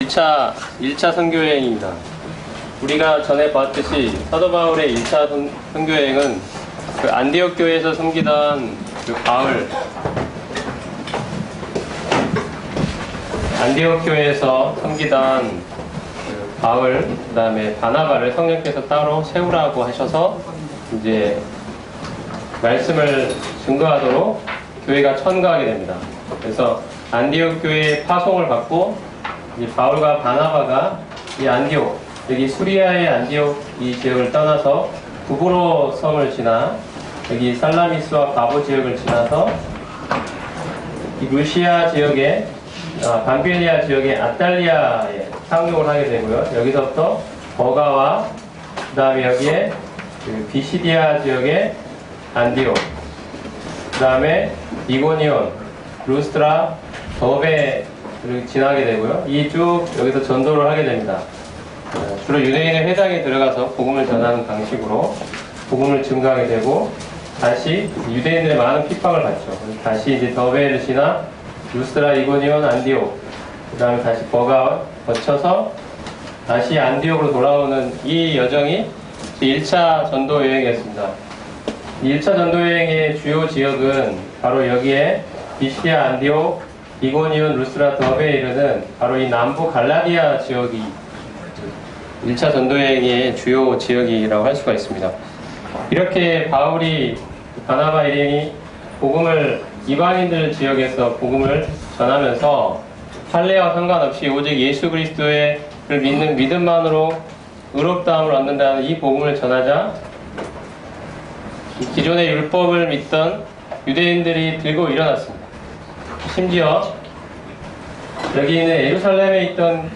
1차 선교여행입니다. 우리가 전에 봤듯이 사도 바울의 1차 선교여행은 그 안디옥 교회에서 섬기던 그 바울, 안디옥 교회에서 섬기던 그 바울, 그 다음에 바나바를 성령께서 따로 세우라고 하셔서 이제 말씀을 증거하도록 교회가 천거하게 됩니다. 그래서 안디옥 교회의 파송을 받고 이제 바울과 바나바가 이 안디옥, 여기 수리아의 안디옥 이 지역을 떠나서 구브로 섬을 지나 여기 살라미스와 바보 지역을 지나서 이 루시아 지역의 밤비리아 지역의 아탈리아에 상륙을 하게 되고요. 여기서부터 버가와 그 다음에 여기에 그 비시디아 지역의 안디옥, 그 다음에 이고니온, 루스트라, 더베를 지나게 되고요. 이 쭉 여기서 전도를 하게 됩니다. 주로 유대인의 회당에 들어가서 복음을 전하는 방식으로 복음을 증거하게 되고, 다시 유대인들의 많은 핍박을 받죠. 다시 이제 더베를 지나 루스트라, 이고니온, 안디옥, 그 다음에 다시 버가 거쳐서 다시 안디옥으로 돌아오는 이 여정이 1차 전도 여행이었습니다. 1차 전도 여행의 주요 지역은 바로 여기에 비시디아, 안디옥, 이고니온, 루스트라, 더베에 이르는 바로 이 남부 갈라디아 지역이 1차 전도 여행의 주요 지역이라고 할 수가 있습니다. 이렇게 바울이 바나바 일행이 복음을 이방인들 지역에서 복음을 전하면서 할례와 상관없이 오직 예수 그리스도를 믿는 믿음만으로 의롭다함을 얻는다는 이 복음을 전하자 기존의 율법을 믿던 유대인들이 들고 일어났습니다. 심지어 여기 있는 예루살렘에 있던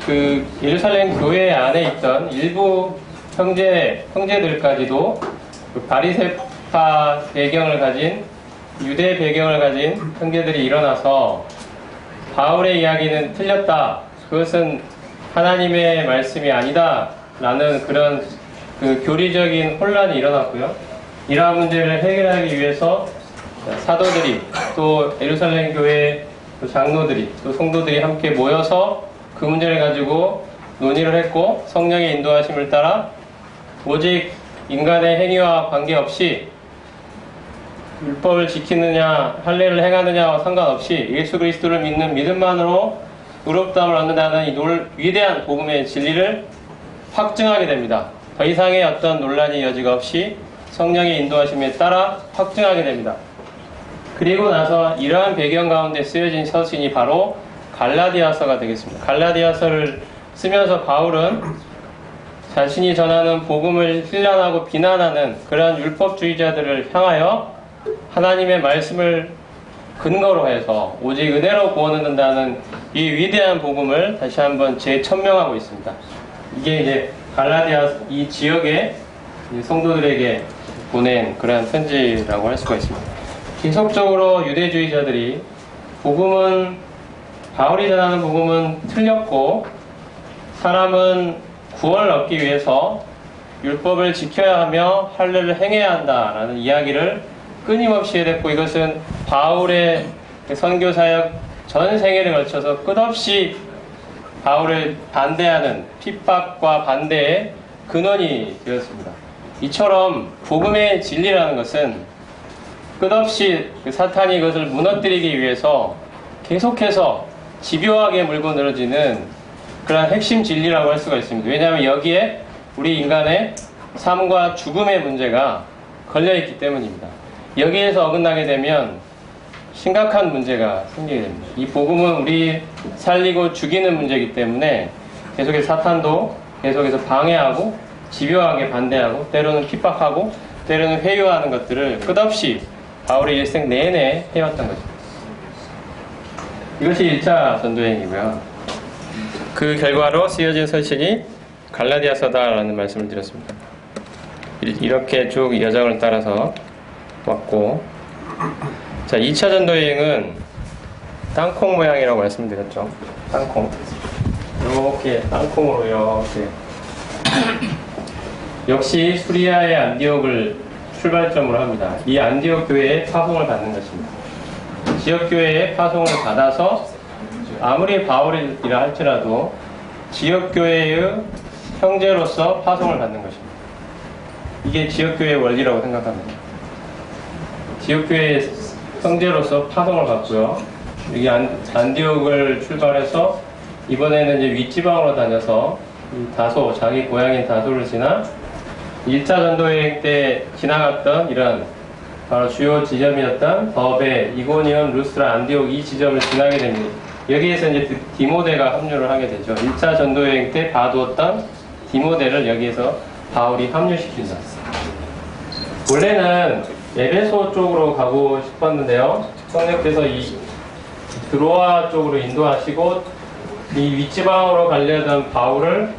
그 예루살렘 교회 안에 있던 일부 형제들까지도 그 바리새파 배경을 가진 유대 배경을 가진 형제들이 일어나서 바울의 이야기는 틀렸다, 그것은 하나님의 말씀이 아니다 라는 그런 그 교리적인 혼란이 일어났고요. 이러한 문제를 해결하기 위해서 사도들이 또 예루살렘 교회 또 장로들이 또 성도들이 함께 모여서 그 문제를 가지고 논의를 했고, 성령의 인도하심을 따라 오직 인간의 행위와 관계없이 율법을 지키느냐 할례를 행하느냐와 상관없이 예수 그리스도를 믿는 믿음만으로 의롭다함을 얻는다는 이 위대한 복음의 진리를 확증하게 됩니다. 더 이상의 어떤 논란의 여지가 없이 성령의 인도하심에 따라 확증하게 됩니다. 그리고 나서 이러한 배경 가운데 쓰여진 서신이 바로 갈라디아서가 되겠습니다. 갈라디아서를 쓰면서 바울은 자신이 전하는 복음을 힐난하고 비난하는 그러한 율법주의자들을 향하여 하나님의 말씀을 근거로 해서 오직 은혜로 구원을 얻는다는 이 위대한 복음을 다시 한번 재천명하고 있습니다. 이게 이제 갈라디아 이 지역의 성도들에게 보낸 그러한 편지라고 할 수가 있습니다. 계속적으로 유대주의자들이 바울이 전하는 복음은 틀렸고 사람은 구원을 얻기 위해서 율법을 지켜야 하며 할례를 행해야 한다라는 이야기를 끊임없이 해댔고, 이것은 바울의 선교사역 전 생애를 걸쳐서 끝없이 바울을 반대하는 핍박과 반대의 근원이 되었습니다. 이처럼 복음의 진리라는 것은 끝없이 사탄이 이것을 무너뜨리기 위해서 계속해서 집요하게 물고 늘어지는 그런 핵심 진리라고 할 수가 있습니다. 왜냐하면 여기에 우리 인간의 삶과 죽음의 문제가 걸려있기 때문입니다. 여기에서 어긋나게 되면 심각한 문제가 생기게 됩니다. 이 복음은 우리 살리고 죽이는 문제이기 때문에 계속해서 사탄도 계속해서 방해하고 집요하게 반대하고 때로는 핍박하고 때로는 회유하는 것들을 끝없이 바울의 일생 내내 해왔던 것입니다. 이것이 1차 전도여행이고요. 그 결과로 쓰여진 서신이 갈라디아서다라는 말씀을 드렸습니다. 이렇게 쭉 여정을 따라서 왔고, 자, 2차 전도여행은 땅콩 모양이라고 말씀드렸죠. 땅콩. 이렇게 땅콩으로 이렇게. 역시 수리아의 안디옥을 출발점으로 합니다. 이 안디옥 교회에 파송을 받는 것입니다. 지역교회에 파송을 받아서 아무리 바울이라 할지라도 지역교회의 형제로서 파송을 받는 것입니다. 이게 지역교회의 원리라고 생각합니다. 지역교회의 형제로서 파송을 받고요. 여기 안디옥을 출발해서 이번에는 이제 윗지방으로 다녀서 다소, 자기 고향인 다소를 지나 1차 전도여행 때 지나갔던 이런 바로 주요 지점이었던 더베, 이고니온, 루스트라, 안디옥 이 지점을 지나게 됩니다. 여기에서 이제 디모데가 합류를 하게 되죠. 1차 전도여행 때 봐두었던 디모데를 여기에서 바울이 합류시킨다. 원래는 에베소 쪽으로 가고 싶었는데요. 성령께서 이 드로아 쪽으로 인도하시고 이 윗지방으로 가려던 바울을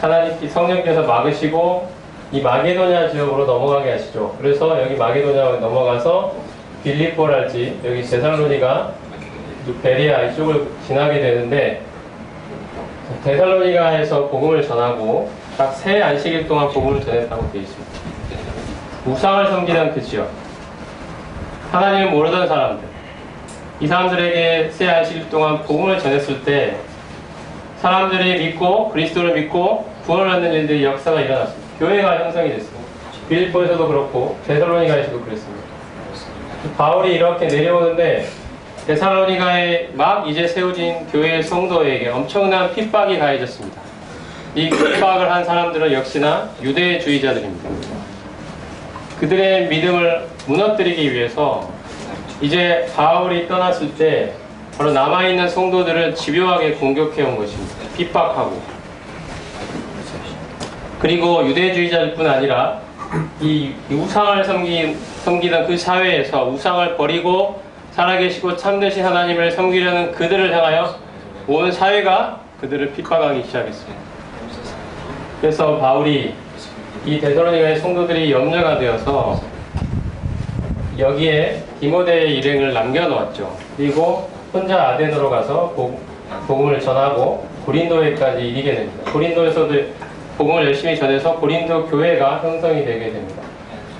하나님 성령께서 막으시고 이 마게도냐 지역으로 넘어가게 하시죠. 그래서 여기 마게도냐로 넘어가서 빌립보랄지 여기 데살로니가 베리아 이쪽을 지나게 되는데 데살로니가에서 복음을 전하고 딱 세 안식일 동안 복음을 전했다고 되어 있습니다. 우상을 섬기는 그 지역, 하나님을 모르던 사람들, 이 사람들에게 세 안식일 동안 복음을 전했을 때 사람들이 믿고 그리스도를 믿고 구원을 얻는 일들의 역사가 일어났습니다. 교회가 형성이 됐습니다. 빌립보에서도 그렇고 데살로니가에서도 그랬습니다. 바울이 이렇게 내려오는데 데살로니가에 막 이제 세워진 교회의 성도에게 엄청난 핍박이 가해졌습니다. 이 핍박을 한 사람들은 역시나 유대주의자들입니다. 그들의 믿음을 무너뜨리기 위해서 이제 바울이 떠났을 때 바로 남아있는 성도들을 집요하게 공격해온 것입니다. 핍박하고. 그리고 유대주의자들 뿐 아니라 이 우상을 섬기던 그 사회에서 우상을 버리고 살아계시고 참되신 하나님을 섬기려는 그들을 향하여 온 사회가 그들을 핍박하기 시작했습니다. 그래서 바울이 이 데살로니가의 성도들이 염려가 되어서 여기에 디모데의 일행을 남겨놓았죠. 그리고 혼자 아덴으로 가서 복음을 전하고 고린도에까지 이르게 됩니다. 고린도에서도 복음을 열심히 전해서 고린도 교회가 형성이 되게 됩니다.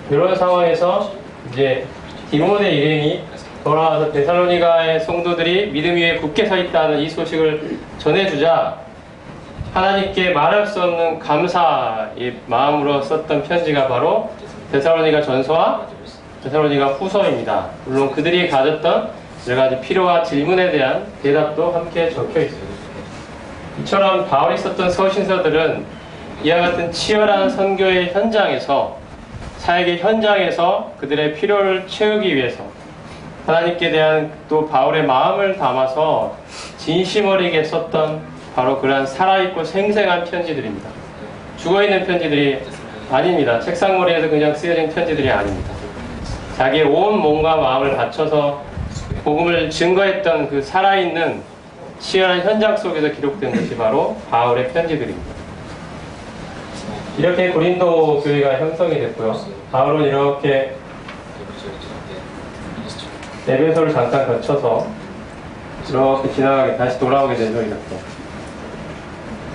이런 상황에서 이제 디모데 일행이 돌아와서 데살로니가의 성도들이 믿음 위에 굳게 서 있다는 이 소식을 전해주자 하나님께 말할 수 없는 감사의 마음으로 썼던 편지가 바로 데살로니가 전서와 데살로니가 후서입니다. 물론 그들이 가졌던 여러 가지 필요와 질문에 대한 대답도 함께 적혀 있습니다. 이처럼 바울이 썼던 서신서들은 이와 같은 치열한 선교의 현장에서 사역의 현장에서 그들의 필요를 채우기 위해서 하나님께 대한 또 바울의 마음을 담아서 진심 어리게 썼던 바로 그러한 살아있고 생생한 편지들입니다. 죽어있는 편지들이 아닙니다. 책상머리에서 그냥 쓰여진 편지들이 아닙니다. 자기의 온 몸과 마음을 바쳐서 복음을 증거했던 그 살아있는 치열한 현장 속에서 기록된 것이 바로 바울의 편지들입니다. 이렇게 고린도 교회가 형성이 됐고요. 바울은 이렇게 에베소를 잠깐 거쳐서 이렇게 지나가게 다시 돌아오게 되죠. 이렇게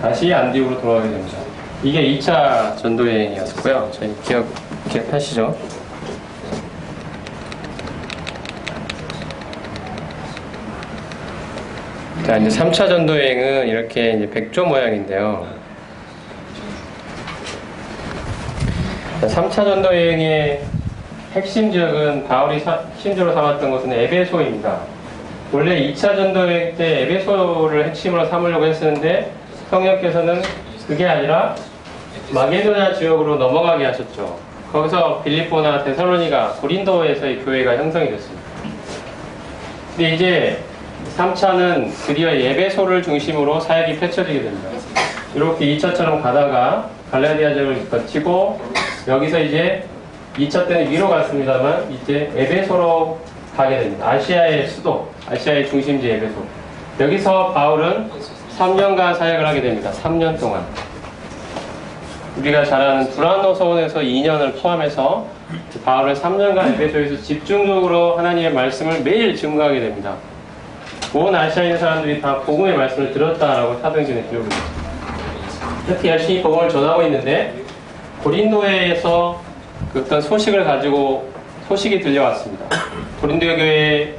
다시 안디옥으로 돌아오게 됩니다. 이게 2차 전도여행이었고요. 저희 기억하시죠? 자, 이제 3차 전도여행은 이렇게 이제 백조 모양인데요. 3차 전도여행의 핵심 지역은 바울이 핵심적으로 삼았던 것은 에베소입니다. 원래 2차 전도여행 때 에베소를 핵심으로 삼으려고 했었는데 성령께서는 그게 아니라 마게도냐 지역으로 넘어가게 하셨죠. 거기서 빌립보나 데살로니가 고린도에서의 교회가 형성이 됐습니다. 근데 이제 3차는 드디어 에베소를 중심으로 사역이 펼쳐지게 됩니다. 이렇게 2차처럼 가다가 갈라디아 지역을 거치고 여기서 이제 2차 때는 위로 갔습니다만 이제 에베소로 가게 됩니다. 아시아의 수도, 아시아의 중심지 에베소. 여기서 바울은 3년간 사역을 하게 됩니다. 3년 동안. 우리가 잘 아는 두란노 서원에서 2년을 포함해서 바울은 3년간 에베소에서 집중적으로 하나님의 말씀을 매일 증거하게 됩니다. 온 아시아에 있는 사람들이 다 복음의 말씀을 들었다라고 사도행전에 기록을 합니다. 이렇게 열심히 복음을 전하고 있는데 고린도에서 그 어떤 소식을 가지고 소식이 들려왔습니다. 고린도 교회에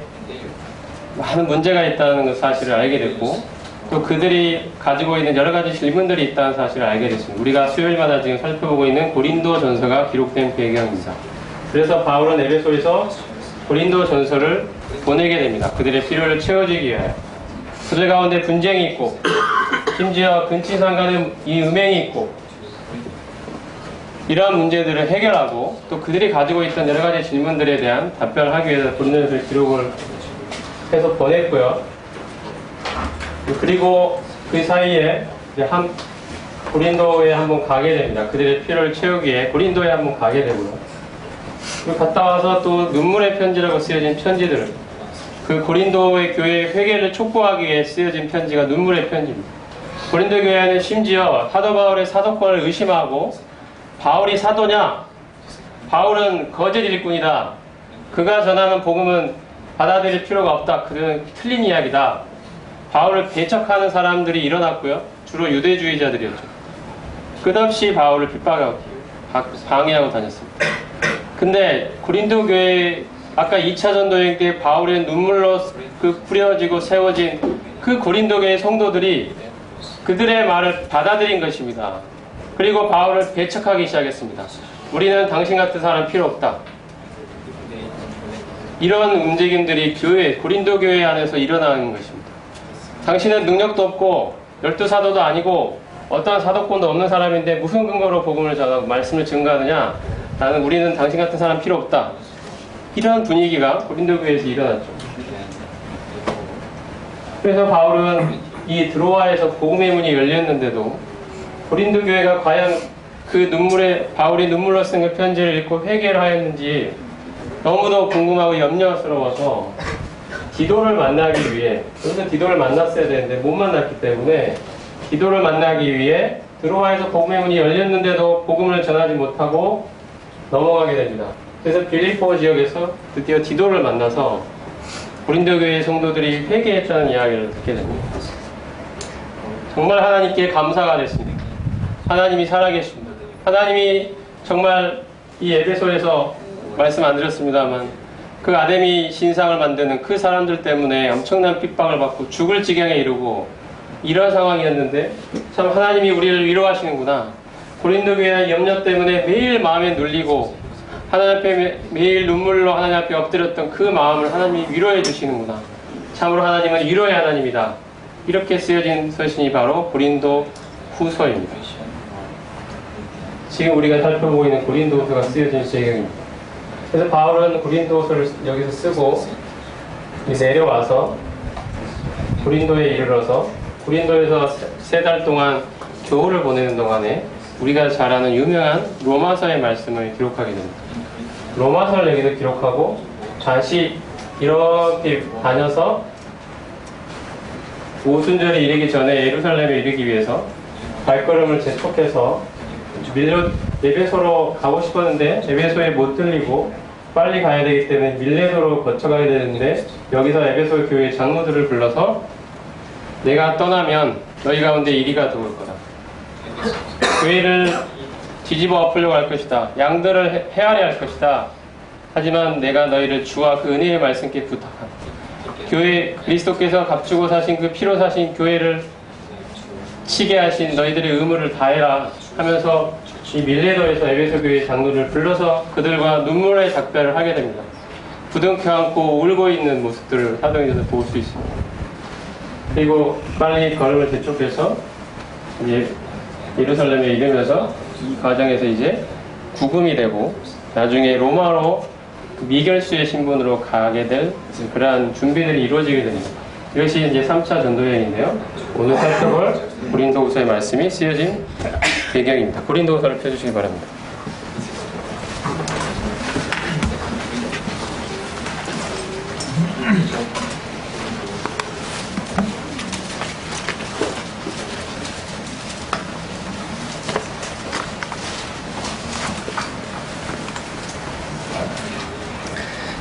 많은 문제가 있다는 그 사실을 알게 됐고, 또 그들이 가지고 있는 여러 가지 질문들이 있다는 사실을 알게 됐습니다. 우리가 수요일마다 지금 살펴보고 있는 고린도 전서가 기록된 배경입니다. 그래서 바울은 에베소에서 고린도 전서를 보내게 됩니다. 그들의 필요를 채워주기 위하여. 그들 가운데 분쟁이 있고, 심지어 근친상 간의 이 음행이 있고, 이러한 문제들을 해결하고, 또 그들이 가지고 있던 여러 가지 질문들에 대한 답변을 하기 위해서 고린도전서를 기록을 해서 보냈고요. 그리고 그 사이에 이제 고린도에 한번 가게 됩니다. 그들의 필요를 채우기 위해 고린도에 한번 가게 되고요. 그리고 갔다 와서 또 눈물의 편지라고 쓰여진 편지들을, 그 고린도의 교회의 회개를 촉구하기 위해 쓰여진 편지가 눈물의 편지입니다. 고린도 교회는 심지어 사도 바울의 사도권을 의심하고, 바울이 사도냐? 바울은 거짓 일꾼이다. 그가 전하는 복음은 받아들일 필요가 없다. 그는 틀린 이야기다. 바울을 배척하는 사람들이 일어났고요. 주로 유대주의자들이었죠. 끝없이 바울을 핍박하고 방해하고 다녔습니다. 근데 고린도 교회 아까 2차 전도여행 때 바울의 눈물로 뿌려지고 세워진 그 고린도 교회 성도들이 그들의 말을 받아들인 것입니다. 그리고 바울을 배척하기 시작했습니다. 우리는 당신 같은 사람 필요 없다. 이런 움직임들이 고린도 교회 안에서 일어나는 것입니다. 당신은 능력도 없고 12사도도 아니고 어떠한 사도권도 없는 사람인데 무슨 근거로 복음을 전하고 말씀을 증거하느냐? 우리는 당신 같은 사람 필요 없다. 이런 분위기가 고린도 교회에서 일어났죠. 그래서 바울은 이 드로아에서 복음의 문이 열렸는데도 고린도 교회가 과연 바울이 눈물로 쓴 그 편지를 읽고 회개를 하였는지 너무도 궁금하고 염려스러워서 디도를 만나기 위해, 여기서 디도를 만났어야 되는데 못 만났기 때문에 디도를 만나기 위해 드로아에서 복음의 문이 열렸는데도 복음을 전하지 못하고 넘어가게 됩니다. 그래서 빌립보 지역에서 드디어 디도를 만나서 고린도 교회 성도들이 회개했다는 이야기를 듣게 됩니다. 정말 하나님께 감사가 됐습니다. 하나님이 살아계십니다. 하나님이 정말 이 에베소에서 말씀 안 드렸습니다만 그 아데미 신상을 만드는 그 사람들 때문에 엄청난 핍박을 받고 죽을 지경에 이르고 이런 상황이었는데 참 하나님이 우리를 위로하시는구나. 고린도 교회의 염려 때문에 매일 마음에 눌리고 하나님 앞에 매일 눈물로 하나님 앞에 엎드렸던 그 마음을 하나님이 위로해 주시는구나. 참으로 하나님은 위로의 하나님이다. 이렇게 쓰여진 서신이 바로 고린도 후서입니다. 지금 우리가 살펴보고 있는 고린도후서가 쓰여진 배경입니다. 그래서 바울은 고린도후서를 여기서 쓰고 내려와서 고린도에 이르러서 고린도에서 3달 동안 겨울을 보내는 동안에 우리가 잘 아는 유명한 로마서의 말씀을 기록하게 됩니다. 로마서를 여기서 기록하고 다시 이렇게 다녀서 오순절에 이르기 전에 예루살렘에 이르기 위해서 발걸음을 재촉해서 에베소로 가고 싶었는데 에베소에 못 들리고 빨리 가야 되기 때문에 밀레도로 거쳐가야 되는데 여기서 에베소 교회 장로들을 불러서 내가 떠나면 너희 가운데 이리가 들어올 거다. 교회를 뒤집어 엎으려고 할 것이다. 양들을 헤아려 할 것이다. 하지만 내가 너희를 주와 그 은혜의 말씀께 부탁한다. 교회 그리스도께서 값주고 사신 그 피로 사신 교회를 치게 하신 너희들의 의무를 다해라 하면서 이 밀레도에서 에베소 교회 장로를 불러서 그들과 눈물의 작별을 하게 됩니다. 부둥켜 안고 울고 있는 모습들을 사도행전에서 볼 수 있습니다. 그리고 빨리 걸음을 재촉해서 이제 예루살렘에 이르면서 이 과정에서 이제 구금이 되고 나중에 로마로 미결수의 신분으로 가게 될 그러한 준비들이 이루어지게 됩니다. 이것이 이제 3차 전도여행인데요. 오늘 살펴볼 고린도후서의 말씀이 쓰여진 배경입니다. 고린도후서를 펴주시기 바랍니다.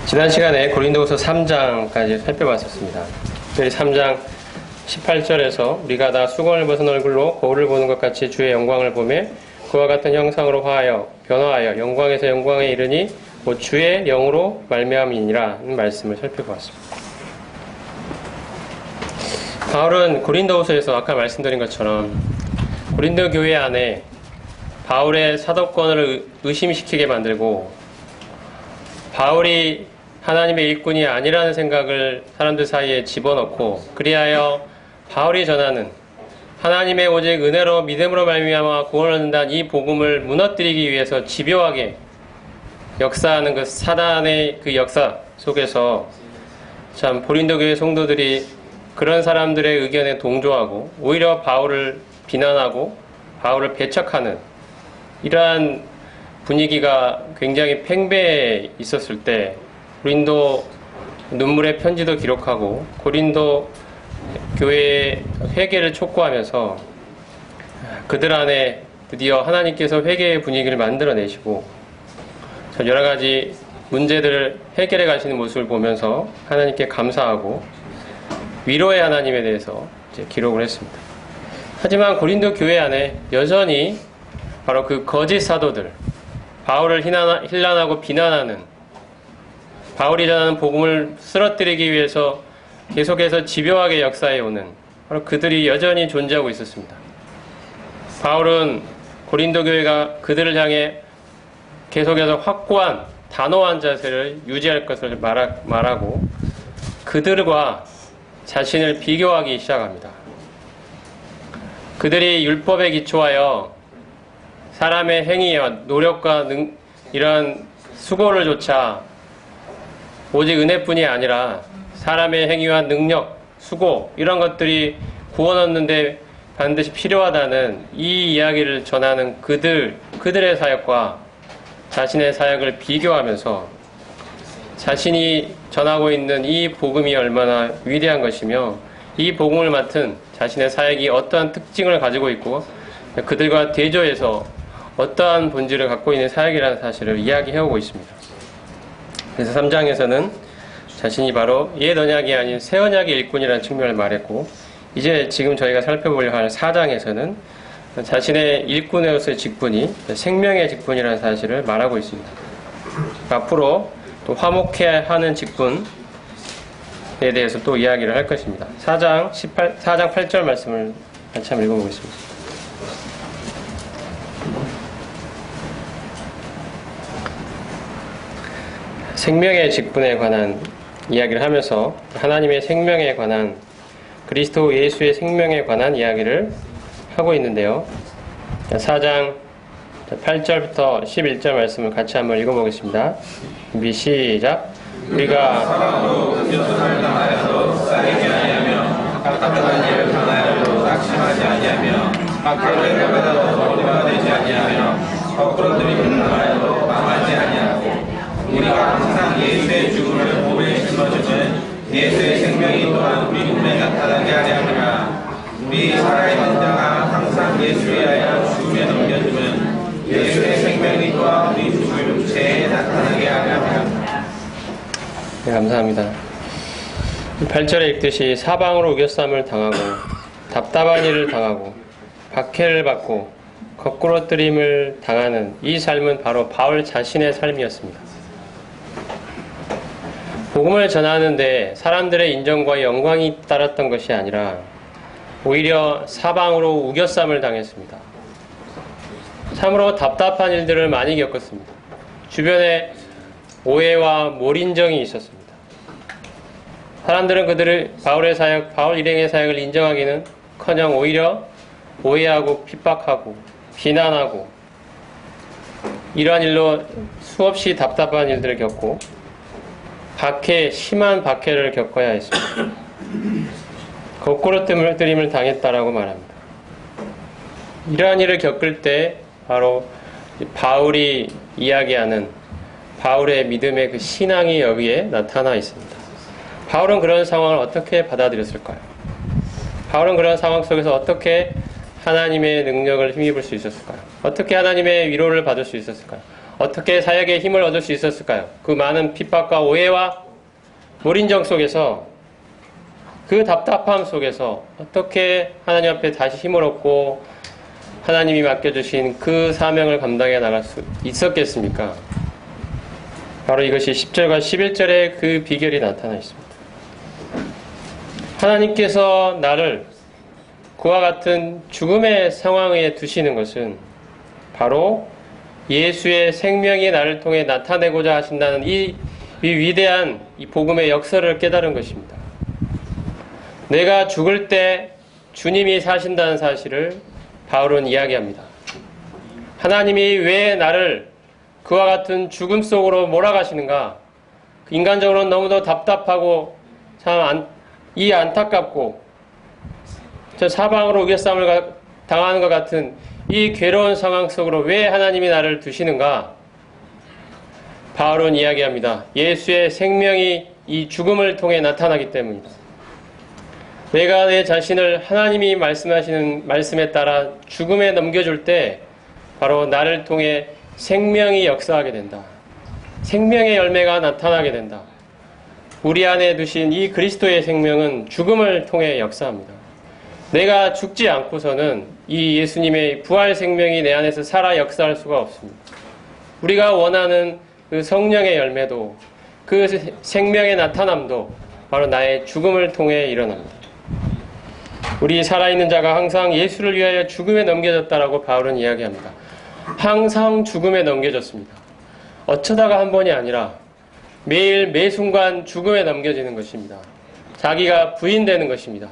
지난 시간에 고린도후서 3장까지 살펴봤었습니다. 특별히 3장 18절에서 우리가 다 수건을 벗은 얼굴로 거울을 보는 것 같이 주의 영광을 보며 그와 같은 형상으로 변화하여 영광에서 영광에 이르니 곧 주의 영으로 말미암이니라 는 말씀을 살펴보았습니다. 바울은 고린도후서에서 아까 말씀드린 것처럼 고린도 교회 안에 바울의 사도권을 의심시키게 만들고 바울이 하나님의 일꾼이 아니라는 생각을 사람들 사이에 집어넣고 그리하여 바울이 전하는 하나님의 오직 은혜로 믿음으로 말미암아 구원을 얻는다는 이 복음을 무너뜨리기 위해서 집요하게 역사하는 그 사단의 그 역사 속에서 참 고린도 교회 성도들이 그런 사람들의 의견에 동조하고 오히려 바울을 비난하고 바울을 배척하는 이러한 분위기가 굉장히 팽배해 있었을 때 고린도 눈물의 편지도 기록하고 고린도 교회의 회개를 촉구하면서 그들 안에 드디어 하나님께서 회개의 분위기를 만들어내시고 여러 가지 문제들을 해결해 가시는 모습을 보면서 하나님께 감사하고 위로의 하나님에 대해서 이제 기록을 했습니다. 하지만 고린도 교회 안에 여전히 바로 그 거짓 사도들, 바울을 힐난하고 비난하는 바울이 전하는 복음을 쓰러뜨리기 위해서 계속해서 집요하게 역사해 오는 바로 그들이 여전히 존재하고 있었습니다. 바울은 고린도 교회가 그들을 향해 계속해서 확고한 단호한 자세를 유지할 것을 말하고 그들과 자신을 비교하기 시작합니다. 그들이 율법에 기초하여 사람의 행위와 노력과 이러한 수고를 조차 오직 은혜뿐이 아니라 사람의 행위와 능력, 수고 이런 것들이 구원 얻는데 반드시 필요하다는 이 이야기를 전하는 그들의 사역과 자신의 사역을 비교하면서 자신이 전하고 있는 이 복음이 얼마나 위대한 것이며 이 복음을 맡은 자신의 사역이 어떠한 특징을 가지고 있고 그들과 대조해서 어떠한 본질을 갖고 있는 사역이라는 사실을 이야기해오고 있습니다. 그래서 3장에서는 자신이 바로 옛 언약이 아닌 새 언약의 일꾼이라는 측면을 말했고 이제 지금 저희가 살펴보려 할 4장에서는 자신의 일꾼으로서의 직분이 생명의 직분이라는 사실을 말하고 있습니다. 앞으로 또 화목해야 하는 직분에 대해서 또 이야기를 할 것입니다. 4장 8절 말씀을 같이 한번 읽어보겠습니다. 생명의 직분에 관한 이야기를 하면서 하나님의 생명에 관한 그리스도 예수의 생명에 관한 이야기를 하고 있는데요. 4장 8절부터 11절 말씀을 같이 한번 읽어보겠습니다. 준비 시작. 우리가 사방으로 공격을 당하여도 쌓이지 아니하며 답답한 일을 당하여도 낙심하지 아니하며 박해를 받아도 머리가 되지 아니하며 거꾸로 들이밀을 당하여도 망하지 아니하고 우리가 항상 예수의 죽음을 몸에 짊어지는 예수의 생명이 또한 우리 몸에 나타나게 하려 함이라. 우리 살아있는 자가 항상 예수에 하여 죽음에 넘겨주면 예수의 생명이 또한 우리 죽을 육체에 나타나게 하려 함이라. 네, 감사합니다. 8절에 읽듯이 사방으로 우겨쌈을 당하고 답답한 일을 당하고 박해를 받고 거꾸로뜨림을 당하는 이 삶은 바로 바울 자신의 삶이었습니다. 복음을 전하는데 사람들의 인정과 영광이 따랐던 것이 아니라 오히려 사방으로 우겨쌈을 당했습니다. 참으로 답답한 일들을 많이 겪었습니다. 주변에 오해와 몰인정이 있었습니다. 사람들은 그들을 바울의 사역, 바울 일행의 사역을 인정하기는커녕 오히려 오해하고 핍박하고 비난하고 이러한 일로 수없이 답답한 일들을 겪고 심한 박해를 겪어야 했습니다. 거꾸로 뜨림을 당했다라고 말합니다. 이러한 일을 겪을 때 바로 바울이 이야기하는 바울의 믿음의 그 신앙이 여기에 나타나 있습니다. 바울은 그런 상황을 어떻게 받아들였을까요? 바울은 그런 상황 속에서 어떻게 하나님의 능력을 힘입을 수 있었을까요? 어떻게 하나님의 위로를 받을 수 있었을까요? 어떻게 사역의 힘을 얻을 수 있었을까요? 그 많은 핍박과 오해와 몰인정 속에서 그 답답함 속에서 어떻게 하나님 앞에 다시 힘을 얻고 하나님이 맡겨주신 그 사명을 감당해 나갈 수 있었겠습니까? 바로 이것이 10절과 11절에 그 비결이 나타나 있습니다. 하나님께서 나를 그와 같은 죽음의 상황에 두시는 것은 바로 예수의 생명이 나를 통해 나타내고자 하신다는 이 위대한 이 복음의 역사를 깨달은 것입니다. 내가 죽을 때 주님이 사신다는 사실을 바울은 이야기합니다. 하나님이 왜 나를 그와 같은 죽음 속으로 몰아가시는가? 인간적으로는 너무도 답답하고 참 안타깝고 저 사방으로 우겨싸움을 당하는 것 같은 이 괴로운 상황 속으로 왜 하나님이 나를 두시는가? 바울은 이야기합니다. 예수의 생명이 이 죽음을 통해 나타나기 때문이다. 내가 내 자신을 하나님이 말씀하시는 말씀에 따라 죽음에 넘겨줄 때 바로 나를 통해 생명이 역사하게 된다. 생명의 열매가 나타나게 된다. 우리 안에 두신 이 그리스도의 생명은 죽음을 통해 역사합니다. 내가 죽지 않고서는 이 예수님의 부활 생명이 내 안에서 살아 역사할 수가 없습니다. 우리가 원하는 그 성령의 열매도 그 생명의 나타남도 바로 나의 죽음을 통해 일어납니다. 우리 살아있는 자가 항상 예수를 위하여 죽음에 넘겨졌다라고 바울은 이야기합니다. 항상 죽음에 넘겨졌습니다. 어쩌다가 한 번이 아니라 매일 매순간 죽음에 넘겨지는 것입니다. 자기가 부인되는 것입니다.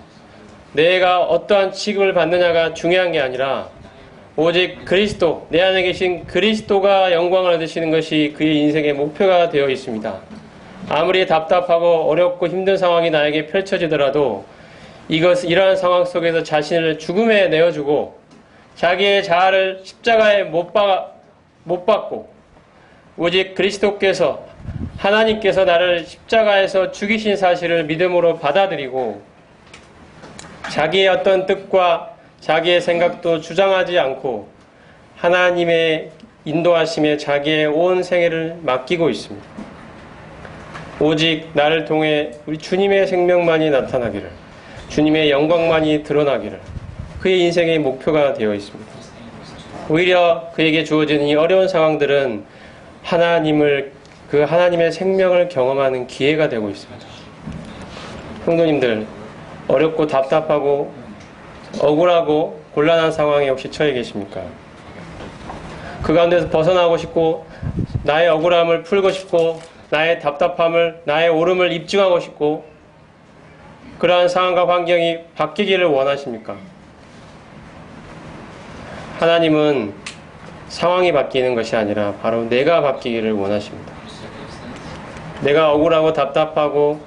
내가 어떠한 취급을 받느냐가 중요한 게 아니라 오직 그리스도, 내 안에 계신 그리스도가 영광을 얻으시는 것이 그의 인생의 목표가 되어 있습니다. 아무리 답답하고 어렵고 힘든 상황이 나에게 펼쳐지더라도 이러한 상황 속에서 자신을 죽음에 내어주고 자기의 자아를 십자가에 못 박고 오직 그리스도께서 하나님께서 나를 십자가에서 죽이신 사실을 믿음으로 받아들이고 자기의 어떤 뜻과 자기의 생각도 주장하지 않고 하나님의 인도하심에 자기의 온 생애를 맡기고 있습니다. 오직 나를 통해 우리 주님의 생명만이 나타나기를, 주님의 영광만이 드러나기를 그의 인생의 목표가 되어 있습니다. 오히려 그에게 주어지는 이 어려운 상황들은 하나님의 생명을 경험하는 기회가 되고 있습니다. 성도님들, 어렵고 답답하고 억울하고 곤란한 상황에 혹시 처해 계십니까? 그 가운데서 벗어나고 싶고 나의 억울함을 풀고 싶고 나의 답답함을, 나의 오름을 입증하고 싶고 그러한 상황과 환경이 바뀌기를 원하십니까? 하나님은 상황이 바뀌는 것이 아니라 바로 내가 바뀌기를 원하십니다. 내가 억울하고 답답하고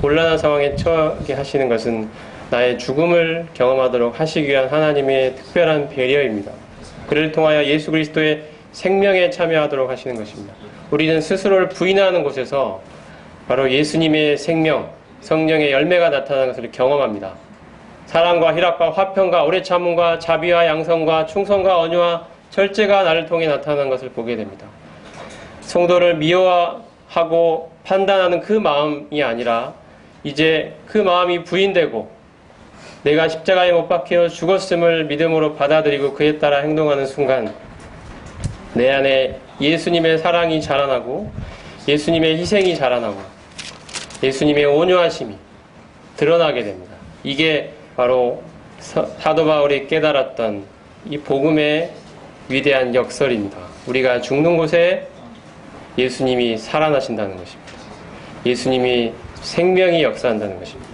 곤란한 상황에 처하게 하시는 것은 나의 죽음을 경험하도록 하시기 위한 하나님의 특별한 배려입니다. 그를 통하여 예수 그리스도의 생명에 참여하도록 하시는 것입니다. 우리는 스스로를 부인하는 곳에서 바로 예수님의 생명, 성령의 열매가 나타나는 것을 경험합니다. 사랑과 희락과 화평과 오래 참음과 자비와 양성과 충성과 언유와 절제가 나를 통해 나타나는 것을 보게 됩니다. 성도를 미워하고 판단하는 그 마음이 아니라 이제 그 마음이 부인되고 내가 십자가에 못 박혀 죽었음을 믿음으로 받아들이고 그에 따라 행동하는 순간 내 안에 예수님의 사랑이 자라나고 예수님의 희생이 자라나고 예수님의 온유하심이 드러나게 됩니다. 이게 바로 사도 바울이 깨달았던 이 복음의 위대한 역설입니다. 우리가 죽는 곳에 예수님이 살아나신다는 것입니다. 예수님이 생명이 역사한다는 것입니다.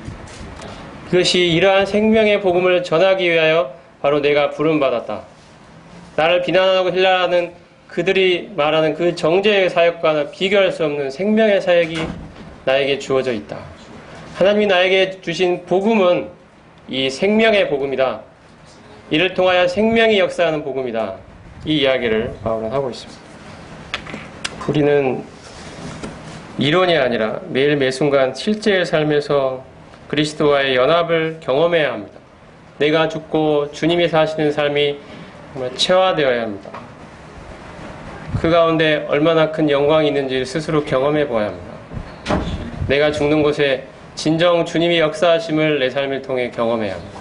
그것이 이러한 생명의 복음을 전하기 위하여 바로 내가 부름받았다. 나를 비난하고 힐난하는 그들이 말하는 그 정죄의 사역과 비교할 수 없는 생명의 사역이 나에게 주어져 있다. 하나님이 나에게 주신 복음은 이 생명의 복음이다. 이를 통하여 생명이 역사하는 복음이다. 이 이야기를 바울은 하고 있습니다. 우리는 이론이 아니라 매일 매순간 실제의 삶에서 그리스도와의 연합을 경험해야 합니다. 내가 죽고 주님이 사시는 삶이 정말 체화되어야 합니다. 그 가운데 얼마나 큰 영광이 있는지 스스로 경험해 보아야 합니다. 내가 죽는 곳에 진정 주님이 역사하심을 내 삶을 통해 경험해야 합니다.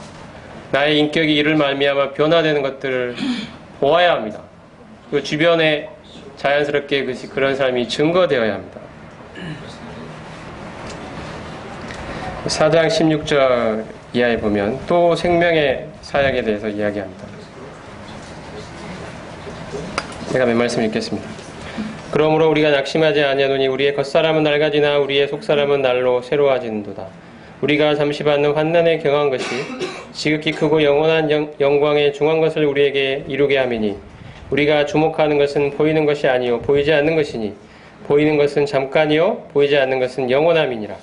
나의 인격이 이를 말미암아 변화되는 것들을 보아야 합니다. 그 주변에 자연스럽게 그런 삶이 증거되어야 합니다. 4장 16절 이하에 보면 또 생명의 사역에 대해서 이야기합니다. 제가 몇 말씀 읽겠습니다. 그러므로 우리가 낙심하지 아니하노니 우리의 겉사람은 낡아지나 우리의 속사람은 날로 새로워지는도다. 우리가 잠시 받는 환난에 경한 것이 지극히 크고 영원한 영광의 중한 것을 우리에게 이루게 하매니 우리가 주목하는 것은 보이는 것이 아니요 보이지 않는 것이니 보이는 것은 잠깐이요 보이지 않는 것은 영원함이니라.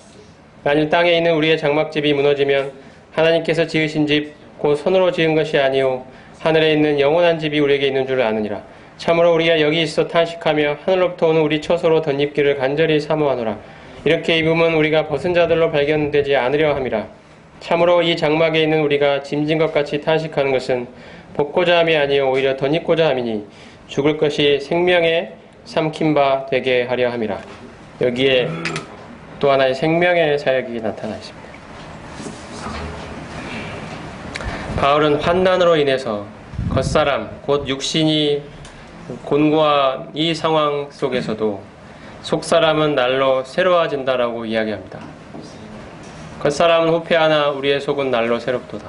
만일 땅에 있는 우리의 장막집이 무너지면 하나님께서 지으신 집 곧 손으로 지은 것이 아니요 하늘에 있는 영원한 집이 우리에게 있는 줄 아느니라. 참으로 우리가 여기 있어 탄식하며 하늘로부터 오는 우리 처소로 덧입기를 간절히 사모하노라. 이렇게 입으면 우리가 벗은 자들로 발견되지 않으려 함이라. 참으로 이 장막에 있는 우리가 짐진 것 같이 탄식하는 것은 벗고자 함이 아니요 오히려 덧입고자 함이니 죽을 것이 생명에 삼킨 바 되게 하려 함이라. 여기에 또 하나의 생명의 사역이 나타나 있습니다. 바울은 환난으로 인해서 겉사람 곧 육신이 곤고한 이 상황 속에서도 속사람은 날로 새로워진다라고 이야기합니다. 겉사람은 후패하나 우리의 속은 날로 새롭도다.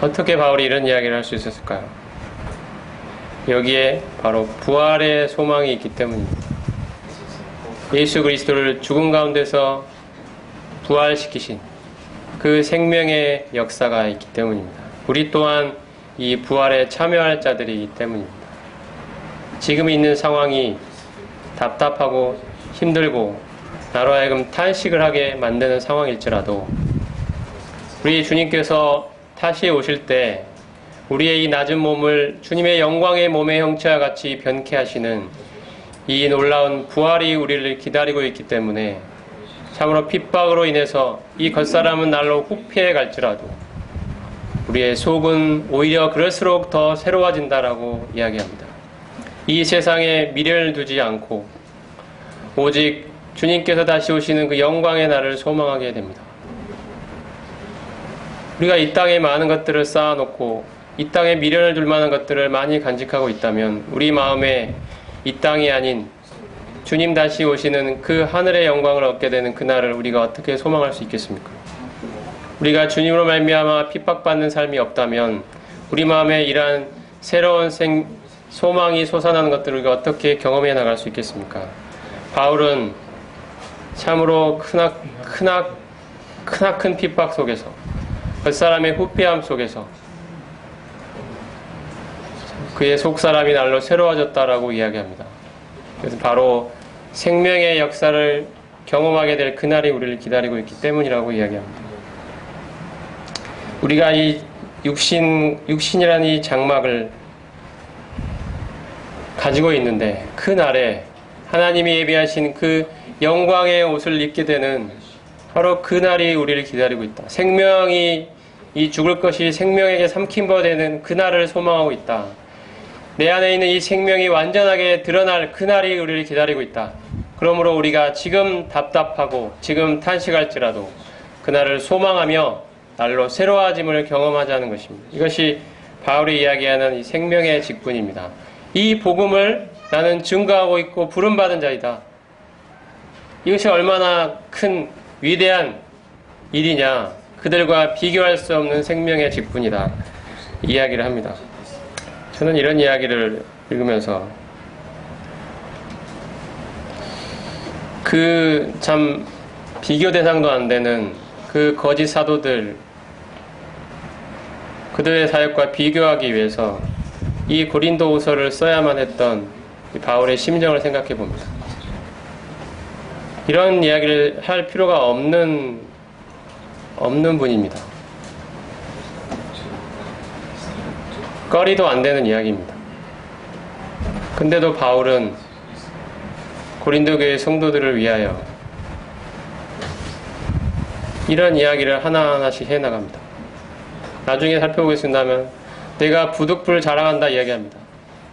어떻게 바울이 이런 이야기를 할 수 있었을까요? 여기에 바로 부활의 소망이 있기 때문입니다. 예수 그리스도를 죽음 가운데서 부활시키신 그 생명의 역사가 있기 때문입니다. 우리 또한 이 부활에 참여할 자들이기 때문입니다. 지금 있는 상황이 답답하고 힘들고 나로 하여금 탄식을 하게 만드는 상황일지라도 우리 주님께서 다시 오실 때 우리의 이 낮은 몸을 주님의 영광의 몸의 형체와 같이 변케 하시는 이 놀라운 부활이 우리를 기다리고 있기 때문에 참으로 핍박으로 인해서 이 겉사람은 날로 후패해 갈지라도 우리의 속은 오히려 그럴수록 더 새로워진다라고 이야기합니다. 이 세상에 미련을 두지 않고 오직 주님께서 다시 오시는 그 영광의 날을 소망하게 됩니다. 우리가 이 땅에 많은 것들을 쌓아놓고 이 땅에 미련을 둘 만한 것들을 많이 간직하고 있다면 우리 마음에 이 땅이 아닌 주님 다시 오시는 그 하늘의 영광을 얻게 되는 그날을 우리가 어떻게 소망할 수 있겠습니까? 우리가 주님으로 말미암아 핍박받는 삶이 없다면 우리 마음에 이러한 새로운 소망이 솟아나는 것들을 우리가 어떻게 경험해 나갈 수 있겠습니까? 바울은 참으로 크나큰 핍박 속에서 겉사람의 후패함 속에서 그의 속사람이 날로 새로워졌다라고 이야기합니다. 그래서 바로 생명의 역사를 경험하게 될 그날이 우리를 기다리고 있기 때문이라고 이야기합니다. 우리가 이 육신이라는 이 장막을 가지고 있는데 그 날에 하나님이 예비하신 그 영광의 옷을 입게 되는 바로 그 날이 우리를 기다리고 있다. 생명이 이 죽을 것이 생명에게 삼킨 바 되는 그 날을 소망하고 있다. 내 안에 있는 이 생명이 완전하게 드러날 그날이 우리를 기다리고 있다. 그러므로 우리가 지금 답답하고 지금 탄식할지라도 그날을 소망하며 날로 새로워짐을 경험하자는 것입니다. 이것이 바울이 이야기하는 이 생명의 직분입니다. 이 복음을 나는 증거하고 있고 부름받은 자이다. 이것이 얼마나 큰 위대한 일이냐. 그들과 비교할 수 없는 생명의 직분이다. 이야기를 합니다. 저는 이런 이야기를 읽으면서 그 참 비교 대상도 안 되는 그 거짓 사도들 그들의 사역과 비교하기 위해서 이 고린도후서를 써야만 했던 바울의 심정을 생각해 봅니다. 이런 이야기를 할 필요가 없는 분입니다. 거리도 안 되는 이야기입니다. 근데도 바울은 고린도 교회 성도들을 위하여 이런 이야기를 하나하나씩 해나갑니다. 나중에 살펴보겠습니다면 내가 부득불 자랑한다 이야기합니다.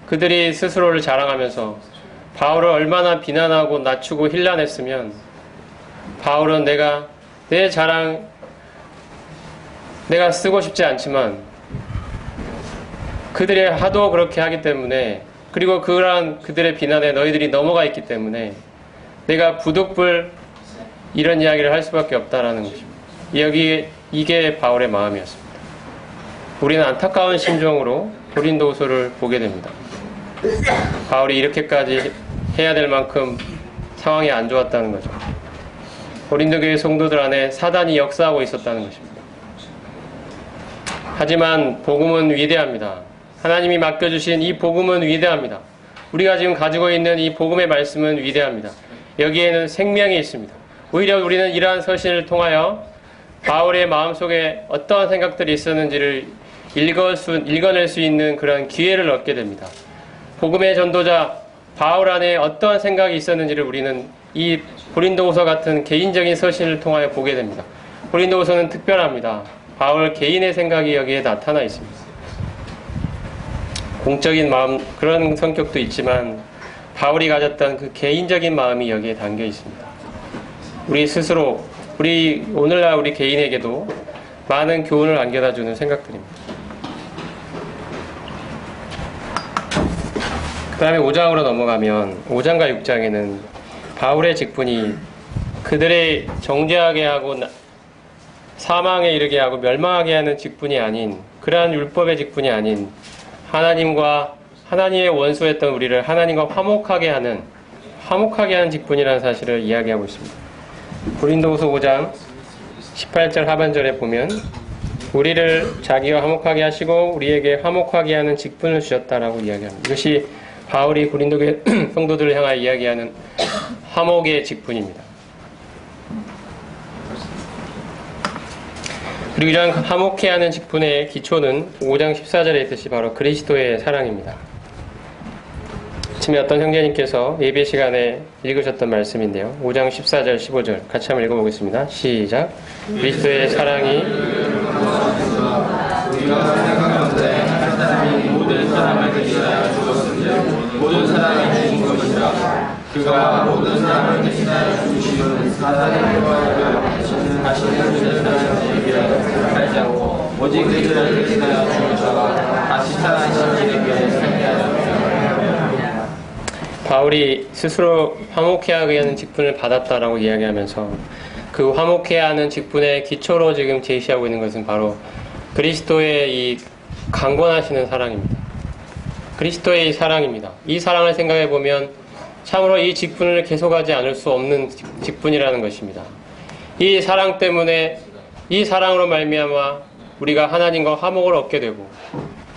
그들이 스스로를 자랑하면서 바울을 얼마나 비난하고 낮추고 힐난했으면 바울은 내가 내 자랑 내가 쓰고 싶지 않지만 그들이 하도 그렇게 하기 때문에 그리고 그들의 비난에 너희들이 넘어가 있기 때문에 내가 부득불 이런 이야기를 할 수밖에 없다라는 것입니다. 이게 바울의 마음이었습니다. 우리는 안타까운 심정으로 고린도후서를 보게 됩니다. 바울이 이렇게까지 해야 될 만큼 상황이 안 좋았다는 거죠. 고린도 교회 성도들 안에 사단이 역사하고 있었다는 것입니다. 하지만 복음은 위대합니다. 하나님이 맡겨주신 이 복음은 위대합니다. 우리가 지금 가지고 있는 이 복음의 말씀은 위대합니다. 여기에는 생명이 있습니다. 오히려 우리는 이러한 서신을 통하여 바울의 마음속에 어떠한 생각들이 있었는지를 읽어낼 수 있는 그런 기회를 얻게 됩니다. 복음의 전도자 바울 안에 어떠한 생각이 있었는지를 우리는 이 고린도후서 같은 개인적인 서신을 통하여 보게 됩니다. 고린도후서는 특별합니다. 바울 개인의 생각이 여기에 나타나 있습니다. 공적인 마음, 그런 성격도 있지만 바울이 가졌던 그 개인적인 마음이 여기에 담겨 있습니다. 우리 스스로, 오늘날 우리 개인에게도 많은 교훈을 안겨다 주는 생각들입니다. 그 다음에 5장으로 넘어가면 5장과 6장에는 바울의 직분이 그들의 정죄하게 하고 사망에 이르게 하고 멸망하게 하는 직분이 아닌, 그러한 율법의 직분이 아닌 하나님의 원수였던 우리를 하나님과 화목하게 하는 직분이라는 사실을 이야기하고 있습니다. 고린도후서 5장 18절 하반절에 보면 우리를 자기와 화목하게 하시고 우리에게 화목하게 하는 직분을 주셨다라고 이야기합니다. 이것이 바울이 고린도교회 성도들을 향하여 이야기하는 화목의 직분입니다. 그리고 이러한 화목해 하는 직분의 기초는 5장 14절에 있듯이 바로 그리스도의 사랑입니다. 아침에 어떤 형제님께서 예배 시간에 읽으셨던 말씀인데요. 5장 14절 15절 같이 한번 읽어보겠습니다. 시작. 그리스도의 사랑이 모든 사람을 대신하여 죽었으며 모든 사람이 죽은 것이라. 그가 모든 사람을 대신하여 죽으시는 사단의 뼈를 하시는 자에게 하지 않고 오직 그들을 대신하여 죽으셔서 다시 살아나신 이에 위해 살게 하셨습니다. 바울이 스스로 화목해야 하는 직분을 받았다라고 이야기하면서 그 화목해야 하는 직분의 기초로 지금 제시하고 있는 것은 바로 그리스도의 이 강권하시는 사랑입니다. 그리스도의 이 사랑입니다. 이 사랑을 생각해 보면 참으로 이 직분을 계속하지 않을 수 없는 직분이라는 것입니다. 이 사랑 때문에, 이 사랑으로 말미암아 우리가 하나님과 화목을 얻게 되고,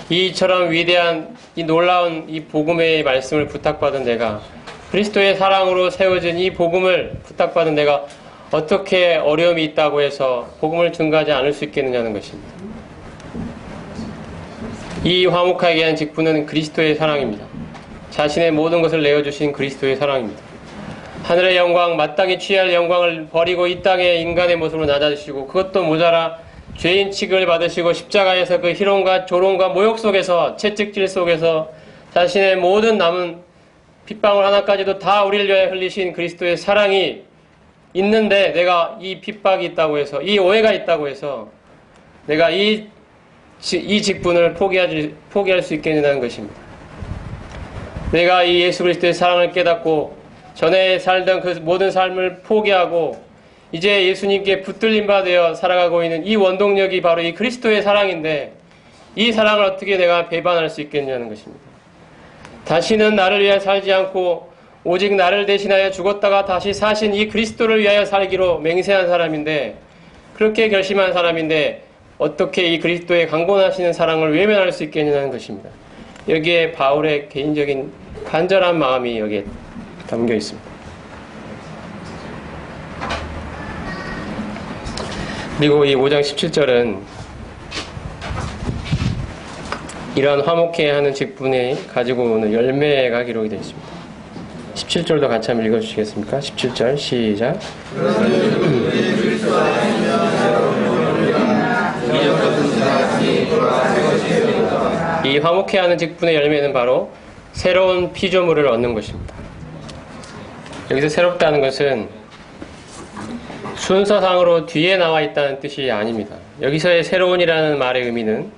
이처럼 위대한 이 놀라운 이 복음의 말씀을 부탁받은 내가, 그리스도의 사랑으로 세워진 이 복음을 부탁받은 내가 어떻게 어려움이 있다고 해서 복음을 증거하지 않을 수 있겠느냐는 것입니다. 이 화목하게 한 직분은 그리스도의 사랑입니다. 자신의 모든 것을 내어주신 그리스도의 사랑입니다. 하늘의 영광, 마땅히 취할 영광을 버리고 이 땅에 인간의 모습으로 낮아지시고, 그것도 모자라 죄인 취급을 받으시고 십자가에서 그 희롱과 조롱과 모욕 속에서, 채찍질 속에서 자신의 모든 남은 핏방울 하나까지도 다 우리를 위하여 흘리신 그리스도의 사랑이 있는데, 내가 이 핍박이 있다고 해서, 이 오해가 있다고 해서 내가 이 직분을 포기할 수 있겠느냐는 것입니다. 내가 이 예수 그리스도의 사랑을 깨닫고 전에 살던 그 모든 삶을 포기하고 이제 예수님께 붙들림 받아 살아가고 있는 이 원동력이 바로 이 그리스도의 사랑인데, 이 사랑을 어떻게 내가 배반할 수 있겠냐는 것입니다. 다시는 나를 위하여 살지 않고 오직 나를 대신하여 죽었다가 다시 사신 이 그리스도를 위하여 살기로 맹세한 사람인데, 그렇게 결심한 사람인데 어떻게 이 그리스도의 강권하시는 사랑을 외면할 수 있겠냐는 것입니다. 여기에 바울의 개인적인 간절한 마음이 여기에 담겨 있습니다. 그리고 이 5장 17절은 이러한 화목해야 하는 직분이 가지고 오는 열매가 기록이 되어 있습니다. 17절도 같이 한번 읽어주시겠습니까? 17절 시작. 이 화목해야 하는 직분의 열매는 바로 새로운 피조물을 얻는 것입니다. 여기서 새롭다는 것은 순서상으로 뒤에 나와 있다는 뜻이 아닙니다. 여기서의 새로운이라는 말의 의미는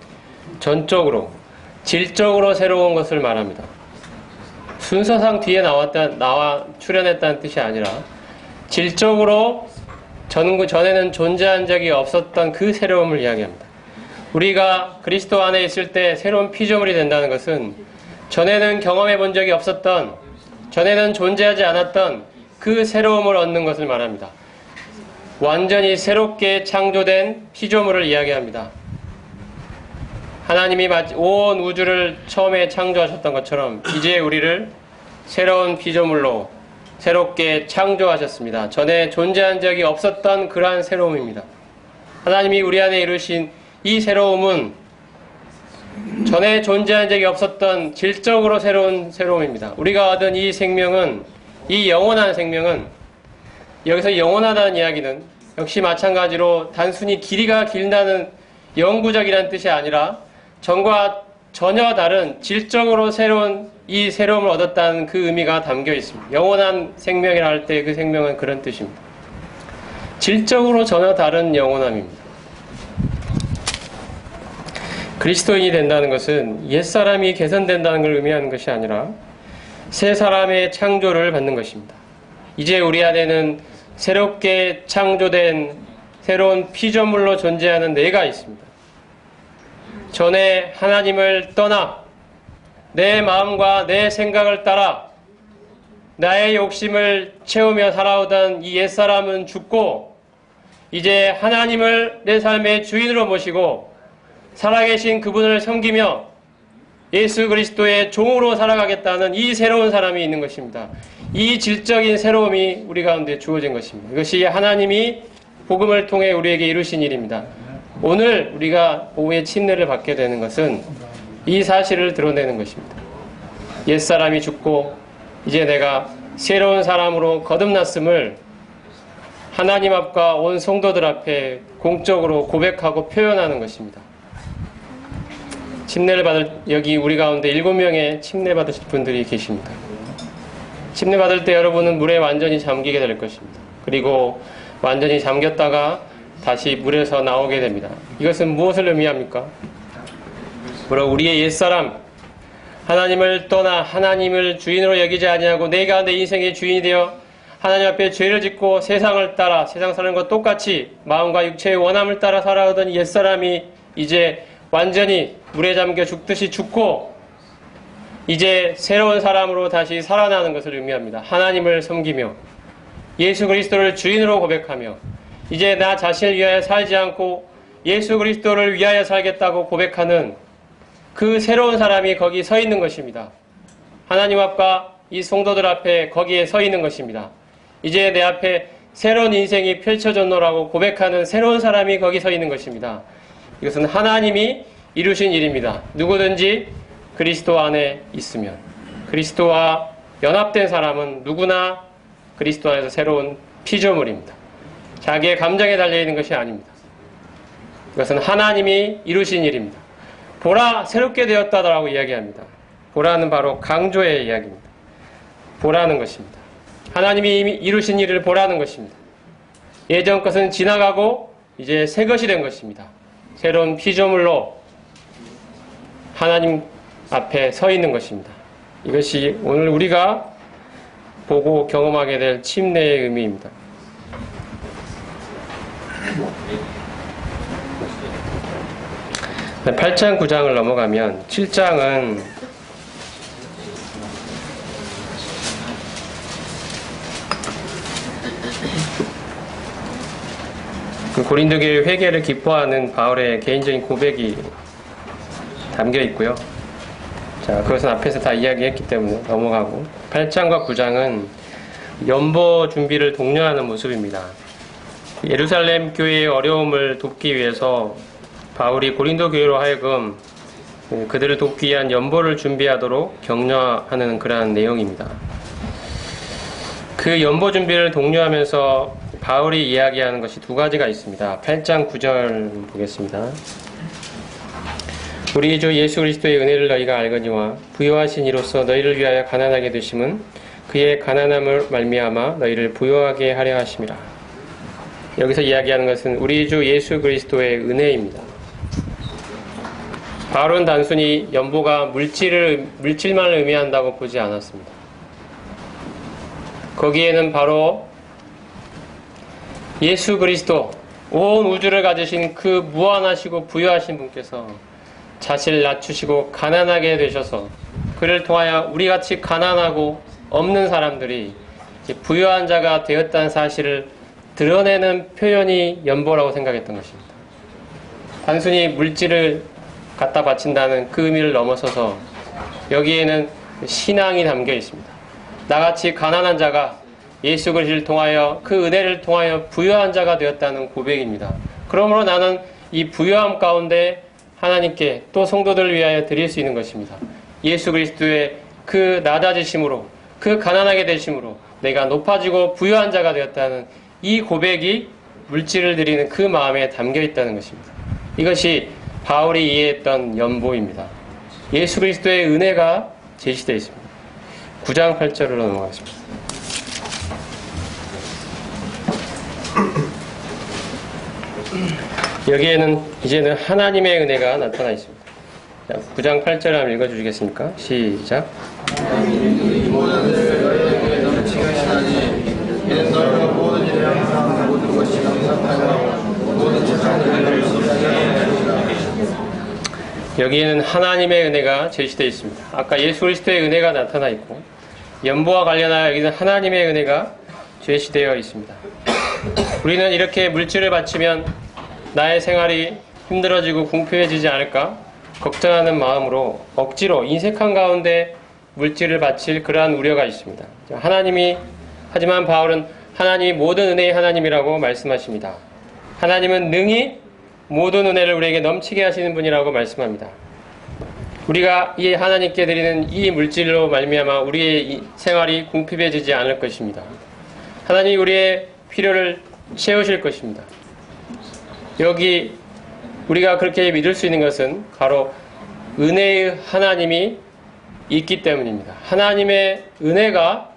전적으로, 질적으로 새로운 것을 말합니다. 순서상 뒤에 출현했다는 뜻이 아니라 질적으로 전에는 존재한 적이 없었던 그 새로움을 이야기합니다. 우리가 그리스도 안에 있을 때 새로운 피조물이 된다는 것은 전에는 경험해 본 적이 없었던, 전에는 존재하지 않았던 그 새로움을 얻는 것을 말합니다. 완전히 새롭게 창조된 피조물을 이야기합니다. 하나님이 온 우주를 처음에 창조하셨던 것처럼 이제 우리를 새로운 피조물로 새롭게 창조하셨습니다. 전에 존재한 적이 없었던 그러한 새로움입니다. 하나님이 우리 안에 이루신 이 새로움은 전에 존재한 적이 없었던 질적으로 새로운 새로움입니다. 우리가 얻은 이 생명은, 이 영원한 생명은, 여기서 영원하다는 이야기는 역시 마찬가지로 단순히 길이가 길다는 영구적이라는 뜻이 아니라 전과 전혀 다른 질적으로 새로운 이 새로움을 얻었다는 그 의미가 담겨 있습니다. 영원한 생명이라 할 때 그 생명은 그런 뜻입니다. 질적으로 전혀 다른 영원함입니다. 그리스도인이 된다는 것은 옛사람이 개선된다는 걸 의미하는 것이 아니라 새 사람의 창조를 받는 것입니다. 이제 우리 안에는 새롭게 창조된 새로운 피조물로 존재하는 내가 있습니다. 전에 하나님을 떠나 내 마음과 내 생각을 따라 나의 욕심을 채우며 살아오던 이 옛사람은 죽고 이제 하나님을 내 삶의 주인으로 모시고 살아계신 그분을 섬기며 예수 그리스도의 종으로 살아가겠다는 이 새로운 사람이 있는 것입니다. 이 질적인 새로움이 우리 가운데 주어진 것입니다. 이것이 하나님이 복음을 통해 우리에게 이루신 일입니다. 오늘 우리가 복음의 침례를 받게 되는 것은 이 사실을 드러내는 것입니다. 옛사람이 죽고 이제 내가 새로운 사람으로 거듭났음을 하나님 앞과 온 성도들 앞에 공적으로 고백하고 표현하는 것입니다. 침례를 받을, 여기 우리 가운데 7명의 침례 받으실 분들이 계십니다. 침례 받을 때 여러분은 물에 완전히 잠기게 될 것입니다. 그리고 완전히 잠겼다가 다시 물에서 나오게 됩니다. 이것은 무엇을 의미합니까? 바로 우리의 옛사람, 하나님을 떠나 하나님을 주인으로 여기지 아니하고 내 가운데 인생의 주인이 되어 하나님 앞에 죄를 짓고 세상을 따라, 세상 사는 것 똑같이 마음과 육체의 원함을 따라 살아오던 옛사람이 이제 완전히 물에 잠겨 죽듯이 죽고 이제 새로운 사람으로 다시 살아나는 것을 의미합니다. 하나님을 섬기며 예수 그리스도를 주인으로 고백하며 이제 나 자신을 위하여 살지 않고 예수 그리스도를 위하여 살겠다고 고백하는 그 새로운 사람이 거기 서 있는 것입니다. 하나님 앞과 이 성도들 앞에 거기에 서 있는 것입니다. 이제 내 앞에 새로운 인생이 펼쳐졌노라고 고백하는 새로운 사람이 거기 서 있는 것입니다. 이것은 하나님이 이루신 일입니다. 누구든지 그리스도 안에 있으면, 그리스도와 연합된 사람은 누구나 그리스도 안에서 새로운 피조물입니다. 자기의 감정에 달려있는 것이 아닙니다. 이것은 하나님이 이루신 일입니다. 보라, 새롭게 되었다라고 이야기합니다. 보라는 바로 강조의 이야기입니다. 보라는 것입니다. 하나님이 이미 이루신 일을 보라는 것입니다. 예전 것은 지나가고 이제 새 것이 된 것입니다. 새로운 피조물로 하나님 앞에 서 있는 것입니다. 이것이 오늘 우리가 보고 경험하게 될 침례의 의미입니다. 네, 8장 9장을 넘어가면 7장은 고린도 교회 회개를 기뻐하는 바울의 개인적인 고백이 담겨 있고요. 자, 그것은 앞에서 다 이야기했기 때문에 넘어가고 8장과 9장은 연보 준비를 독려하는 모습입니다. 예루살렘 교회의 어려움을 돕기 위해서 바울이 고린도 교회로 하여금 그들을 돕기 위한 연보를 준비하도록 격려하는 그러한 내용입니다. 그 연보 준비를 독려하면서 바울이 이야기하는 것이 두 가지가 있습니다. 8장 9절 보겠습니다. 우리 주 예수 그리스도의 은혜를 너희가 알거니와 부요하신 이로써 너희를 위하여 가난하게 되심은 그의 가난함을 말미암아 너희를 부요하게 하려 하심이라. 여기서 이야기하는 것은 우리 주 예수 그리스도의 은혜입니다. 바울은 단순히 연보가 물질만 의미한다고 보지 않았습니다. 거기에는 바로 예수 그리스도, 온 우주를 가지신 그 무한하시고 부유하신 분께서 자신을 낮추시고 가난하게 되셔서 그를 통하여 우리같이 가난하고 없는 사람들이 부유한 자가 되었다는 사실을 드러내는 표현이 연보라고 생각했던 것입니다. 단순히 물질을 갖다 바친다는 그 의미를 넘어서서 여기에는 신앙이 담겨 있습니다. 나같이 가난한 자가 예수 그리스도를 통하여 그 은혜를 통하여 부유한 자가 되었다는 고백입니다. 그러므로 나는 이 부유함 가운데 하나님께 또 성도들을 위하여 드릴 수 있는 것입니다. 예수 그리스도의 그 낮아지심으로, 그 가난하게 되심으로 내가 높아지고 부유한 자가 되었다는 이 고백이 물질을 드리는 그 마음에 담겨 있다는 것입니다. 이것이 바울이 이해했던 연보입니다. 예수 그리스도의 은혜가 제시되어 있습니다. 9장 8절로 넘어가겠습니다. 여기에는 이제는 하나님의 은혜가 나타나 있습니다. 9장 8절 한번 읽어주시겠습니까? 시작. 여기에는 하나님의 은혜가 제시되어 있습니다. 아까 예수 그리스도의 은혜가 나타나 있고 연보와 관련하여 여기는 하나님의 은혜가 제시되어 있습니다. 우리는 이렇게 물질을 바치면 나의 생활이 힘들어지고 궁핍해지지 않을까 걱정하는 마음으로 억지로 인색한 가운데 물질을 바칠 그러한 우려가 있습니다. 하지만 바울은 하나님이 모든 은혜의 하나님이라고 말씀하십니다. 하나님은 능히 모든 은혜를 우리에게 넘치게 하시는 분이라고 말씀합니다. 우리가 이 하나님께 드리는 이 물질로 말미암아 우리의 이 생활이 궁핍해지지 않을 것입니다. 하나님이 우리의 필요를 채우실 것입니다. 여기 우리가 그렇게 믿을 수 있는 것은 바로 은혜의 하나님이 있기 때문입니다. 하나님의 은혜가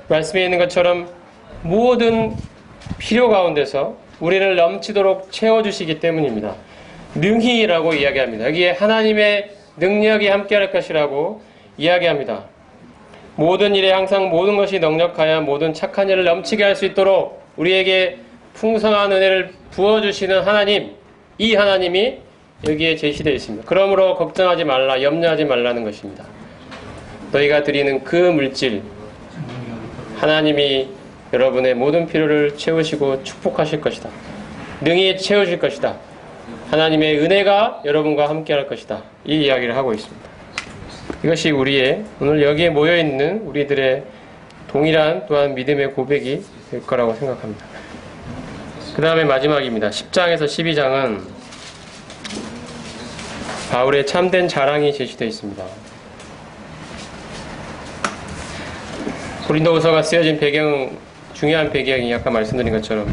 말씀에 있는 것처럼 모든 필요 가운데서 우리를 넘치도록 채워주시기 때문입니다. 능히라고 이야기합니다. 여기에 하나님의 능력이 함께할 것이라고 이야기합니다. 모든 일에 항상 모든 것이 넉넉하여 모든 착한 일을 넘치게 할 수 있도록 우리에게 풍성한 은혜를 부어주시는 하나님, 이 하나님이 여기에 제시되어 있습니다. 그러므로 걱정하지 말라, 염려하지 말라는 것입니다. 너희가 드리는 그 물질, 하나님이 여러분의 모든 필요를 채우시고 축복하실 것이다. 능히 채우실 것이다. 하나님의 은혜가 여러분과 함께할 것이다. 이 이야기를 하고 있습니다. 이것이 우리의 오늘 여기에 모여있는 우리들의 동일한 또한 믿음의 고백이 될 거라고 생각합니다. 그 다음에 마지막입니다. 10장에서 12장은 바울의 참된 자랑이 제시되어 있습니다. 고린도후서가 쓰여진 중요한 배경이 아까 말씀드린 것처럼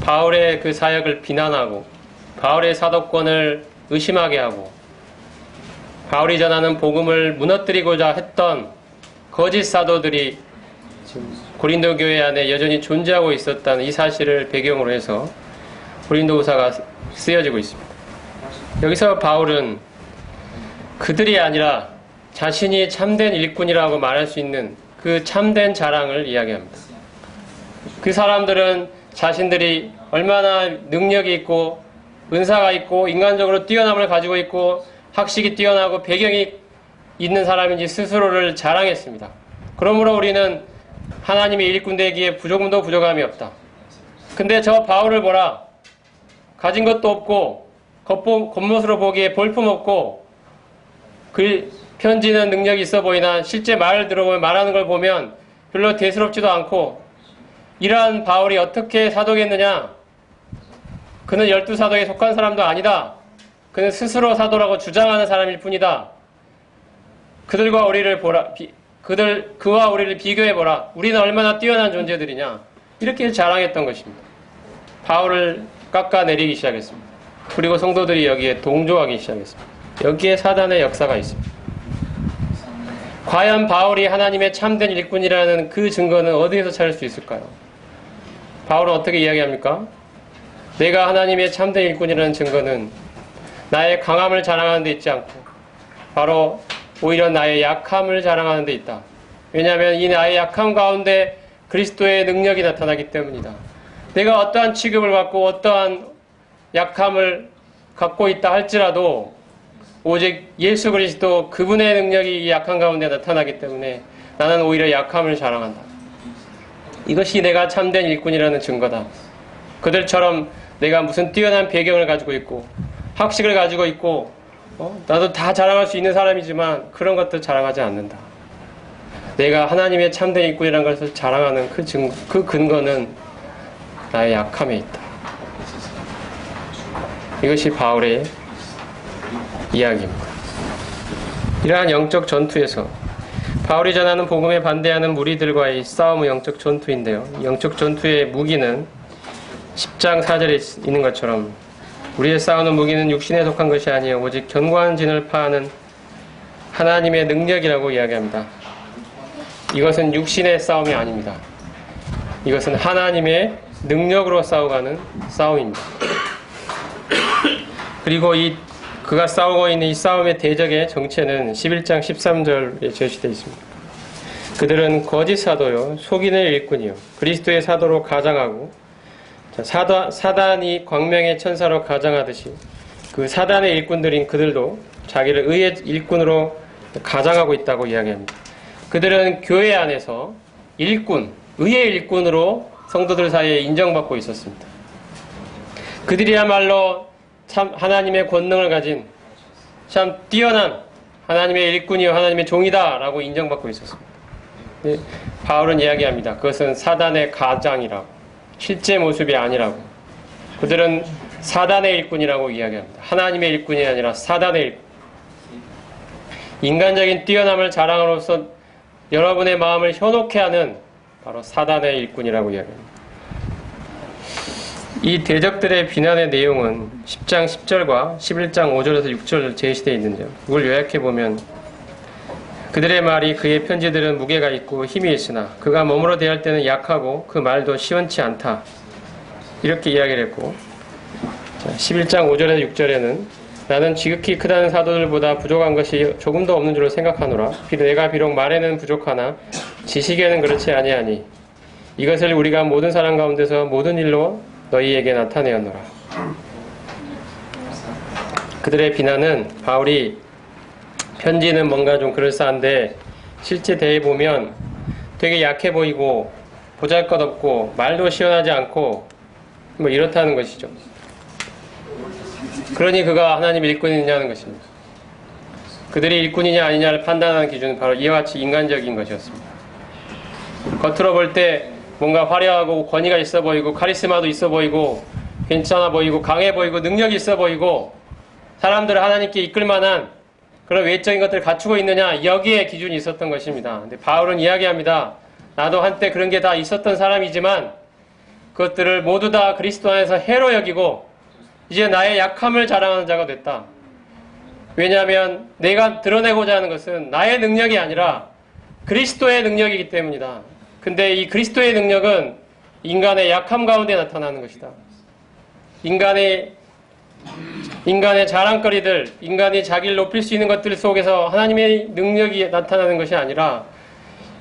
바울의 그 사역을 비난하고 바울의 사도권을 의심하게 하고 바울이 전하는 복음을 무너뜨리고자 했던 거짓 사도들이 고린도 교회 안에 여전히 존재하고 있었다는 이 사실을 배경으로 해서 고린도후서가 쓰여지고 있습니다. 여기서 바울은 그들이 아니라 자신이 참된 일꾼이라고 말할 수 있는 그 참된 자랑을 이야기합니다. 그 사람들은 자신들이 얼마나 능력이 있고 은사가 있고 인간적으로 뛰어남을 가지고 있고 학식이 뛰어나고 배경이 있는 사람인지 스스로를 자랑했습니다. 그러므로 우리는 하나님의 일꾼 되기에 조금도 부족함이 없다. 근데 저 바울을 보라. 가진 것도 없고 겉모습으로 보기에 볼품없고 그 편지는 능력이 있어 보이나 실제 말을 들어보면 말하는 걸 보면 별로 대수롭지도 않고 이러한 바울이 어떻게 사도겠느냐? 그는 12사도에 속한 사람도 아니다. 그는 스스로 사도라고 주장하는 사람일 뿐이다. 그들과 우리를 보라. 그와 우리를 비교해보라. 우리는 얼마나 뛰어난 존재들이냐. 이렇게 자랑했던 것입니다. 바울을 깎아내리기 시작했습니다. 그리고 성도들이 여기에 동조하기 시작했습니다. 여기에 사단의 역사가 있습니다. 과연 바울이 하나님의 참된 일꾼이라는 그 증거는 어디에서 찾을 수 있을까요? 바울은 어떻게 이야기합니까? 내가 하나님의 참된 일꾼이라는 증거는 나의 강함을 자랑하는 데 있지 않고 바로 오히려 나의 약함을 자랑하는 데 있다. 왜냐하면 이 나의 약함 가운데 그리스도의 능력이 나타나기 때문이다. 내가 어떠한 취급을 받고 어떠한 약함을 갖고 있다 할지라도 오직 예수 그리스도 그분의 능력이 이 약한 가운데 나타나기 때문에 나는 오히려 약함을 자랑한다. 이것이 내가 참된 일꾼이라는 증거다. 그들처럼 내가 무슨 뛰어난 배경을 가지고 있고 학식을 가지고 있고 나도 다 자랑할 수 있는 사람이지만 그런 것도 자랑하지 않는다. 내가 하나님의 참된 일꾼이라는 것을 자랑하는 그 근거는 나의 약함에 있다. 이것이 바울의 이야기입니다. 이러한 영적 전투에서 바울이 전하는 복음에 반대하는 무리들과의 싸움의 영적 전투인데요. 영적 전투의 무기는 10장 4절에 있는 것처럼 우리의 싸우는 무기는 육신에 속한 것이 아니요 오직 견고한 진을 파하는 하나님의 능력이라고 이야기합니다. 이것은 육신의 싸움이 아닙니다. 이것은 하나님의 능력으로 싸워가는 싸움입니다. 그리고 그가 싸우고 있는 이 싸움의 대적의 정체는 11장 13절에 제시되어 있습니다. 그들은 거짓 사도요 속이는 일꾼이요 그리스도의 사도로 가장하고 사단이 광명의 천사로 가장하듯이 그 사단의 일꾼들인 그들도 자기를 의의 일꾼으로 가장하고 있다고 이야기합니다. 그들은 교회 안에서 일꾼, 의의 일꾼으로 성도들 사이에 인정받고 있었습니다. 그들이야말로 참 하나님의 권능을 가진 참 뛰어난 하나님의 일꾼이요 하나님의 종이다 라고 인정받고 있었습니다. 네, 바울은 이야기합니다. 그것은 사단의 가장이라고, 실제 모습이 아니라고. 그들은 사단의 일꾼이라고 이야기합니다. 하나님의 일꾼이 아니라 사단의 일꾼. 인간적인 뛰어남을 자랑으로써 여러분의 마음을 현혹해 하는 바로 사단의 일꾼이라고 이야기합니다. 이 대적들의 비난의 내용은 10장 10절과 11장 5절에서 6절 제시되어 있는데요. 그걸 요약해보면 그들의 말이 그의 편지들은 무게가 있고 힘이 있으나 그가 몸으로 대할 때는 약하고 그 말도 시원치 않다. 이렇게 이야기를 했고 11장 5절에서 6절에는 나는 지극히 크다는 사도들보다 부족한 것이 조금도 없는 줄로 생각하노라. 내가 비록 말에는 부족하나 지식에는 그렇지 아니하니 이것을 우리가 모든 사람 가운데서 모든 일로 너희에게 나타내었노라. 그들의 비난은 바울이 편지는 뭔가 좀 그럴싸한데 실제 대해보면 되게 약해 보이고 보잘것없고 말도 시원하지 않고 뭐 이렇다는 것이죠. 그러니 그가 하나님의 일꾼이냐는 것입니다. 그들이 일꾼이냐 아니냐를 판단하는 기준은 바로 이와 같이 인간적인 것이었습니다. 겉으로 볼 때 뭔가 화려하고 권위가 있어 보이고 카리스마도 있어 보이고 괜찮아 보이고 강해 보이고 능력이 있어 보이고 사람들을 하나님께 이끌 만한 그런 외적인 것들을 갖추고 있느냐 여기에 기준이 있었던 것입니다. 근데 바울은 이야기합니다. 나도 한때 그런 게 다 있었던 사람이지만 그것들을 모두 다 그리스도 안에서 해로 여기고 이제 나의 약함을 자랑하는 자가 됐다. 왜냐하면 내가 드러내고자 하는 것은 나의 능력이 아니라 그리스도의 능력이기 때문이다. 근데 이 그리스도의 능력은 인간의 약함 가운데 나타나는 것이다. 인간의 자랑거리들, 인간이 자기를 높일 수 있는 것들 속에서 하나님의 능력이 나타나는 것이 아니라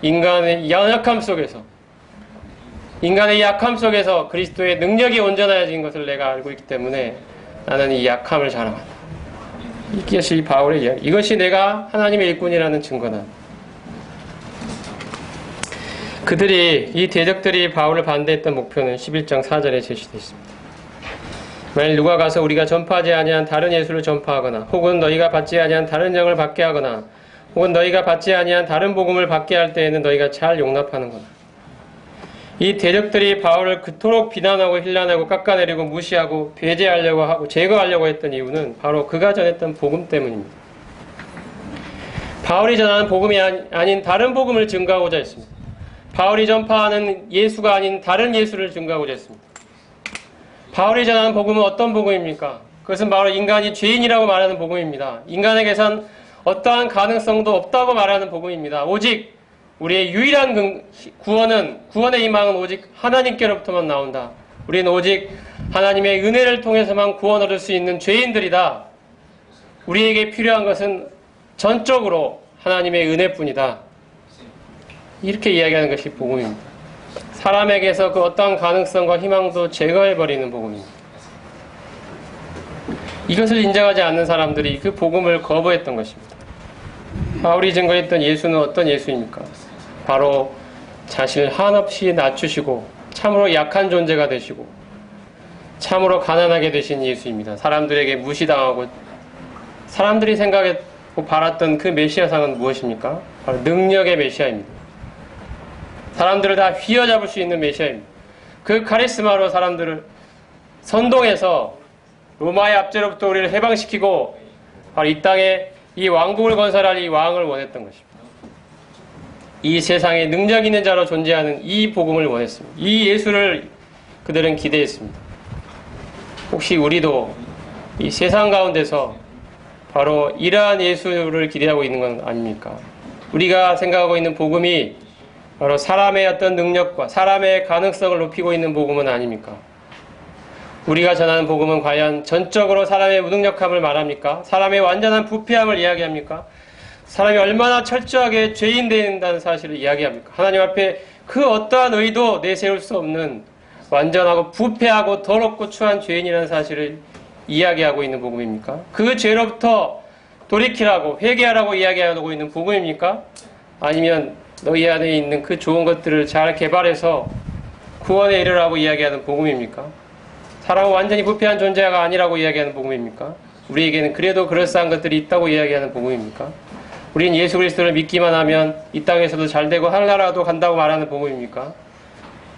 인간의 연약함 속에서, 인간의 약함 속에서 그리스도의 능력이 온전해진 것을 내가 알고 있기 때문에 나는 이 약함을 자랑한다. 이것이 바울의 이야기. 이것이 내가 하나님의 일꾼이라는 증거다. 이 대적들이 바울을 반대했던 목표는 11장 4절에 제시되어 있습니다. 만일 누가 가서 우리가 전파하지 아니한 다른 예수를 전파하거나 혹은 너희가 받지 아니한 다른 영을 받게 하거나 혹은 너희가 받지 아니한 다른 복음을 받게 할 때에는 너희가 잘 용납하는구나. 이 대적들이 바울을 그토록 비난하고 힐난하고 깎아내리고 무시하고 배제하려고 하고 제거하려고 했던 이유는 바로 그가 전했던 복음 때문입니다. 바울이 전하는 복음이 아닌 다른 복음을 증거하고자 했습니다. 바울이 전파하는 예수가 아닌 다른 예수를 증거하고자 했습니다. 바울이 전하는 복음은 어떤 복음입니까? 그것은 바로 인간이 죄인이라고 말하는 복음입니다. 인간에게선 어떠한 가능성도 없다고 말하는 복음입니다. 오직 우리의 유일한 구원의 희망은 오직 하나님께로부터만 나온다. 우리는 오직 하나님의 은혜를 통해서만 구원 얻을 수 있는 죄인들이다. 우리에게 필요한 것은 전적으로 하나님의 은혜뿐이다. 이렇게 이야기하는 것이 복음입니다. 사람에게서 그 어떠한 가능성과 희망도 제거해버리는 복음입니다. 이것을 인정하지 않는 사람들이 그 복음을 거부했던 것입니다. 바울이 증거했던 예수는 어떤 예수입니까? 바로 자신을 한없이 낮추시고 참으로 약한 존재가 되시고 참으로 가난하게 되신 예수입니다. 사람들에게 무시당하고 사람들이 생각했고 바랐던 그 메시아상은 무엇입니까? 바로 능력의 메시아입니다. 사람들을 다 휘어잡을 수 있는 메시아입니다. 그 카리스마로 사람들을 선동해서 로마의 압제로부터 우리를 해방시키고 바로 이 땅에 이 왕국을 건설할 이 왕을 원했던 것입니다. 이 세상에 능력 있는 자로 존재하는 이 복음을 원했습니다. 이 예수를 그들은 기대했습니다. 혹시 우리도 이 세상 가운데서 바로 이러한 예수를 기대하고 있는 건 아닙니까? 우리가 생각하고 있는 복음이 바로 사람의 어떤 능력과 사람의 가능성을 높이고 있는 복음은 아닙니까? 우리가 전하는 복음은 과연 전적으로 사람의 무능력함을 말합니까? 사람의 완전한 부패함을 이야기합니까? 사람이 얼마나 철저하게 죄인 된다는 사실을 이야기합니까? 하나님 앞에 그 어떠한 의도 내세울 수 없는 완전하고 부패하고 더럽고 추한 죄인이라는 사실을 이야기하고 있는 복음입니까? 그 죄로부터 돌이키라고 회개하라고 이야기하고 있는 복음입니까? 아니면 너희 안에 있는 그 좋은 것들을 잘 개발해서 구원에 이르라고 이야기하는 복음입니까? 사람은 완전히 부패한 존재가 아니라고 이야기하는 복음입니까? 우리에게는 그래도 그럴싸한 것들이 있다고 이야기하는 복음입니까? 우리는 예수 그리스도를 믿기만 하면 이 땅에서도 잘되고 하늘나라도 간다고 말하는 복음입니까?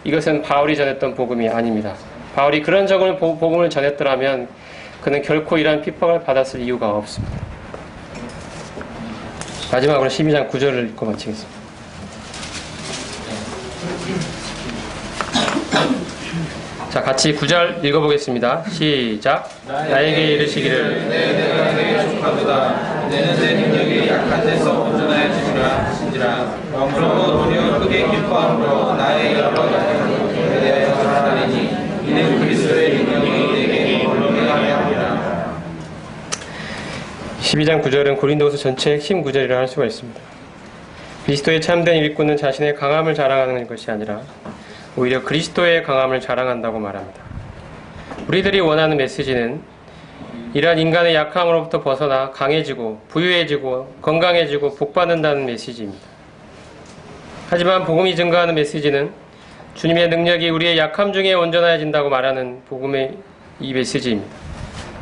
이것은 바울이 전했던 복음이 아닙니다. 바울이 그런 복음을 전했더라면 그는 결코 이러한 핍박을 받았을 이유가 없습니다. 마지막으로 12장 9절을 읽고 마치겠습니다. 자, 같이 9절 읽어보겠습니다. 시작. 나에게 이르시기를 내가 내게 족하도다. 내는 내 능력이 약한 데서 온전하여지리라. 그러므로 도리어 크게 기뻐함으로 나의 여러 약함에 대하여 전하리니 이는 그리스도의 능력이 내게 권능하게 하리라. 12장 9절은 고린도후서 전체의 핵심 구절이라 할 수가 있습니다. 그리스도의 참된 일꾼은 자신의 강함을 자랑하는 것이 아니라 오히려 그리스도의 강함을 자랑한다고 말합니다. 우리들이 원하는 메시지는 이러한 인간의 약함으로부터 벗어나 강해지고 부유해지고 건강해지고 복받는다는 메시지입니다. 하지만 복음이 증거하는 메시지는 주님의 능력이 우리의 약함 중에 온전해진다고 말하는 복음의 이 메시지입니다.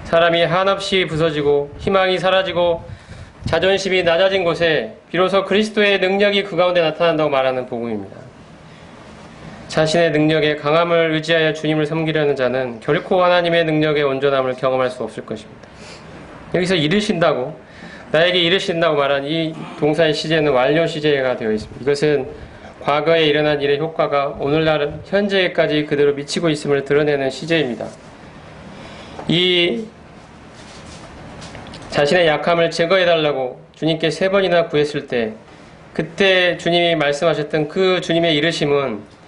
사람이 한없이 부서지고 희망이 사라지고 자존심이 낮아진 곳에 비로소 그리스도의 능력이 그 가운데 나타난다고 말하는 복음입니다. 자신의 능력에 강함을 의지하여 주님을 섬기려는 자는 결코 하나님의 능력의 온전함을 경험할 수 없을 것입니다. 여기서 이르신다고, 나에게 이르신다고 말한 이 동사의 시제는 완료 시제가 되어 있습니다. 이것은 과거에 일어난 일의 효과가 오늘날 현재까지 그대로 미치고 있음을 드러내는 시제입니다. 이 자신의 약함을 제거해달라고 주님께 3번이나 구했을 때 그때 주님이 말씀하셨던 그 주님의 이르심은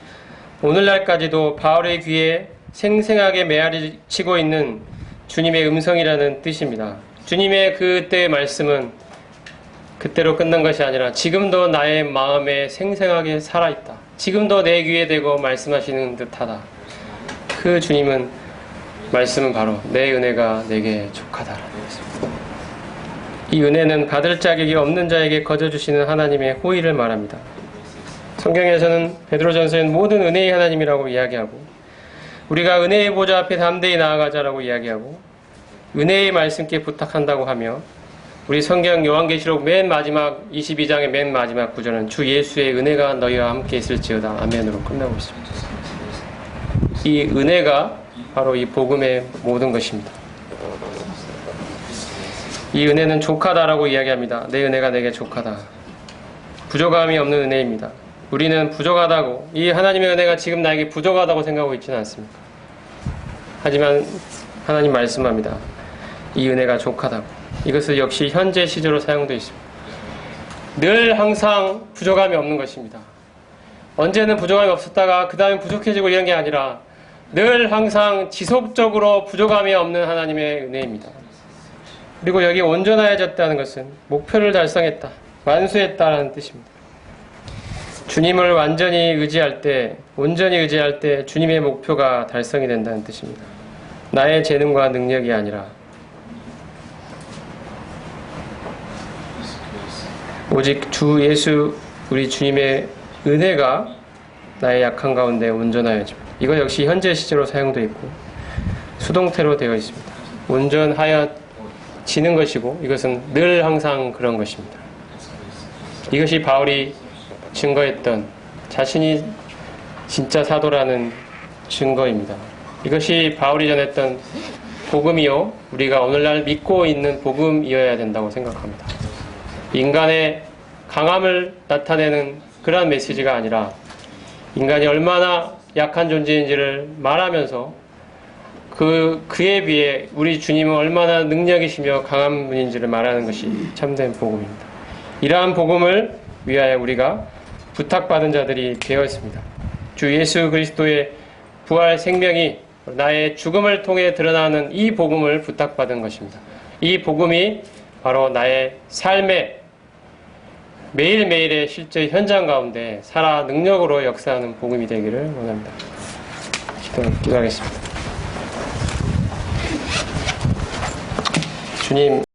오늘날까지도 바울의 귀에 생생하게 메아리치고 있는 주님의 음성이라는 뜻입니다. 주님의 그때의 말씀은 그때로 끝난 것이 아니라 지금도 나의 마음에 생생하게 살아있다. 지금도 내 귀에 대고 말씀하시는 듯하다. 그 주님은 말씀은 바로 내 은혜가 내게 족하다라는 것입니다. 이 은혜는 받을 자격이 없는 자에게 거저주시는 하나님의 호의를 말합니다. 성경에서는 베드로전서에는 모든 은혜의 하나님이라고 이야기하고 우리가 은혜의 보좌 앞에 담대히 나아가자라고 이야기하고 은혜의 말씀께 부탁한다고 하며 우리 성경 요한계시록 맨 마지막 22장의 맨 마지막 구절은 주 예수의 은혜가 너희와 함께 있을지어다 아멘으로 끝나고 있습니다. 이 은혜가 바로 이 복음의 모든 것입니다. 이 은혜는 족하다라고 이야기합니다. 내 은혜가 내게 족하다. 부족함이 없는 은혜입니다. 우리는 부족하다고, 이 하나님의 은혜가 지금 나에게 부족하다고 생각하고 있지는 않습니다. 하지만 하나님 말씀합니다. 이 은혜가 족하다고. 이것은 역시 현재 시제로 사용되어 있습니다. 늘 항상 부족함이 없는 것입니다. 언제는 부족함이 없었다가 그 다음에 부족해지고 이런 게 아니라 늘 항상 지속적으로 부족함이 없는 하나님의 은혜입니다. 그리고 여기 온전해졌다는 것은 목표를 달성했다, 완수했다라는 뜻입니다. 주님을 완전히 의지할 때, 온전히 의지할 때 주님의 목표가 달성이 된다는 뜻입니다. 나의 재능과 능력이 아니라 오직 주 예수 우리 주님의 은혜가 나의 약한 가운데 온전하여집니다. 이거 역시 현재 시제로 사용되어 있고 수동태로 되어 있습니다. 온전하여지는 것이고 이것은 늘 항상 그런 것입니다. 이것이 바울이 증거했던 자신이 진짜 사도라는 증거입니다. 이것이 바울이 전했던 복음이요 우리가 오늘날 믿고 있는 복음이어야 된다고 생각합니다. 인간의 강함을 나타내는 그러한 메시지가 아니라 인간이 얼마나 약한 존재인지를 말하면서 그에 비해 우리 주님은 얼마나 능력이시며 강한 분인지를 말하는 것이 참된 복음입니다. 이러한 복음을 위하여 우리가 부탁받은 자들이 되어 있습니다. 주 예수 그리스도의 부활 생명이 나의 죽음을 통해 드러나는 이 복음을 부탁받은 것입니다. 이 복음이 바로 나의 삶의 매일매일의 실제 현장 가운데 살아 능력으로 역사하는 복음이 되기를 원합니다. 기도하겠습니다. 주님